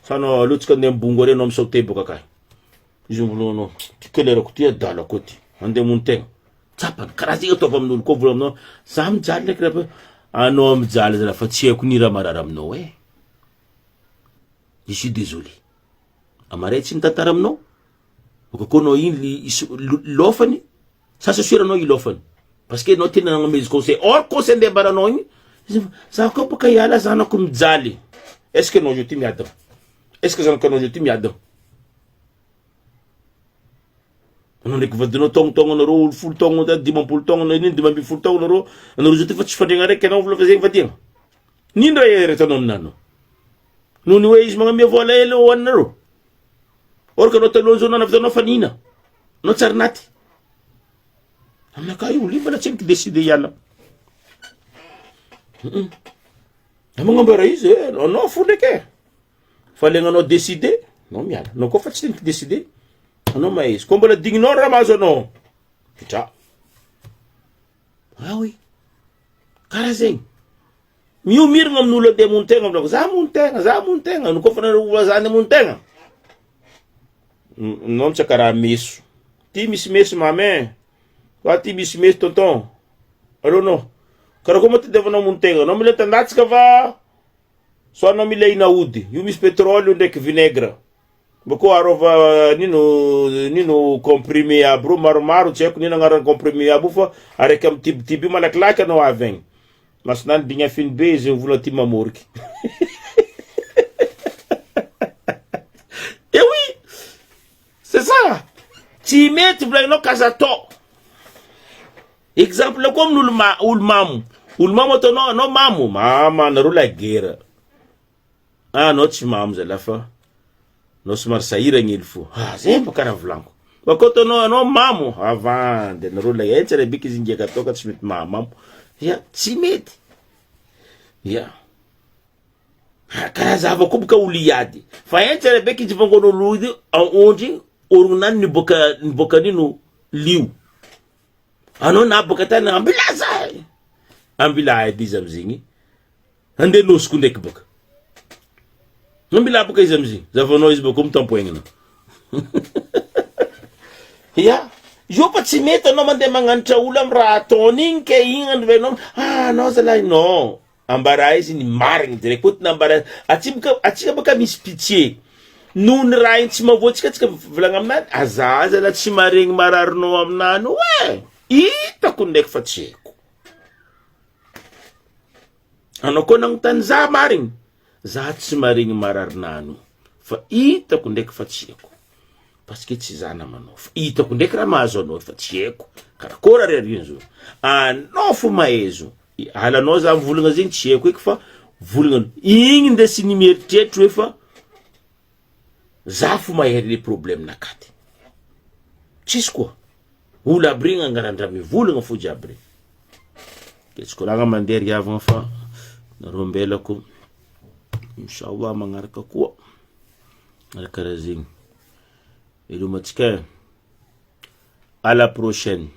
S1: sanao alotsika nde mbongo are anao misaute boka akay izy mivolagna ty kelerako ty adalako ty ande mony tegna tsapany karaha zegny ataova amin'olo koa volagna aminao za mijaly ndraiky raha anao mijaly zala fa tsy haiko ni raha marary aminao je suis désolé amaray tsy nitantara aminao boka koa anao iny lofany sasa suir anao ilofany parce que anao tena nagnameza conseil or conseil nde ambaranao igny za koa boka iala zanako mijaly est-ce que anao je ty miadana est-ce que zanakanao je ty miadana anao ndraiky vadinao togno anareo olo folo togno dimampolo togno niny dimambifolo togno anareo je ty fa tsy fandregna raiky anao vola fa zegny vadiagna nino raha eretanao aminanao noho ny hoe izy magnamia vola hely hoaninareo or ka anao taloha zao nanavitanao fa nina anao tsary naty aminaka io olo mbala tsy niky décider iala magnambara izy anao fo ndraiky fa legnanao décider anao miala anao koa fa tsy niky décider anao mahezy koa mbola digninao raha mahazo anao fitra oui karaha zegny miomiragna amin'olo andeha mony tegna volako za mony tegna no koa fa nareo zany mony tegna anao mitsaka raha meso ty misy meso mame fa ty misy meso tonton allo anao karaha koa matadiavanao mony tegna anao mila tandatsika va so anao mila inaody io misy pétrole io ndraiky vinaigre bako arova nino comprimé abro maromaro tsy haiko nino agnarana comprimé abo fa araiky amy tibitiby malakilaky anao avy masinany digna finy be izy vola ty mamoriky. Eh oui, c'est ça. Tsy mety volagninao kazato. Exemple comme olo mamo. Olo mamo ataonao anao mamo. Mama nareo la guerre. Anao tsy mamo zala fa no somary sahiragna hely fo. Zay mba karaha volaniko. Bakô anao mamo avandy nareo la etsy biky izy ingeka atao ka tsy mety mamo. Ya, tsy mety. Ya. Karaha zava koa boka olo iady. Fa etsy arabeky izy vangon'olo io ondry oronany niboka nino liu. Anao naboka tany ambilaza. Ambila izy amzigny. Ande nosiko ndraiky boka. Ambila boka izy amzigny. Zavanao izy boka mitampoignana. Ya. Yo pa tsy mety anao mandeha magnanitra olo am raha ataony igny ke igny androvenao. Anao zalahy non. Ambara izy ni marigny direct potiny ambara atsika baka misy pitié. Noho ny raha igny tsy mavoatsika tsika volagna aminany azaza la tsy maregny mararinao aminany we hitako ndraiky fa tsy haiko. Anao koa nagnontany za marigny za tsy maregny mararinany fa hitako ndraiky fa tsy haiko parce que tsy za namanao fa hitako ndraiky raha mahazo anao fa tsy haiko karakôry ariariany zo anao fo mahezo halanao za mivolagna zegny tsy haiko eky fa volagna igny ndesiny mieritreritry hoe fa za fo mahery le problème nakaty tsisy koa olo aby regny angarandra mivolagna fo jiaby regny ketsiko lagna mandeha riavagna fa nareo mbelako inshallah magnaraka koa arakaraha zegny ilomatsika à la prochaine.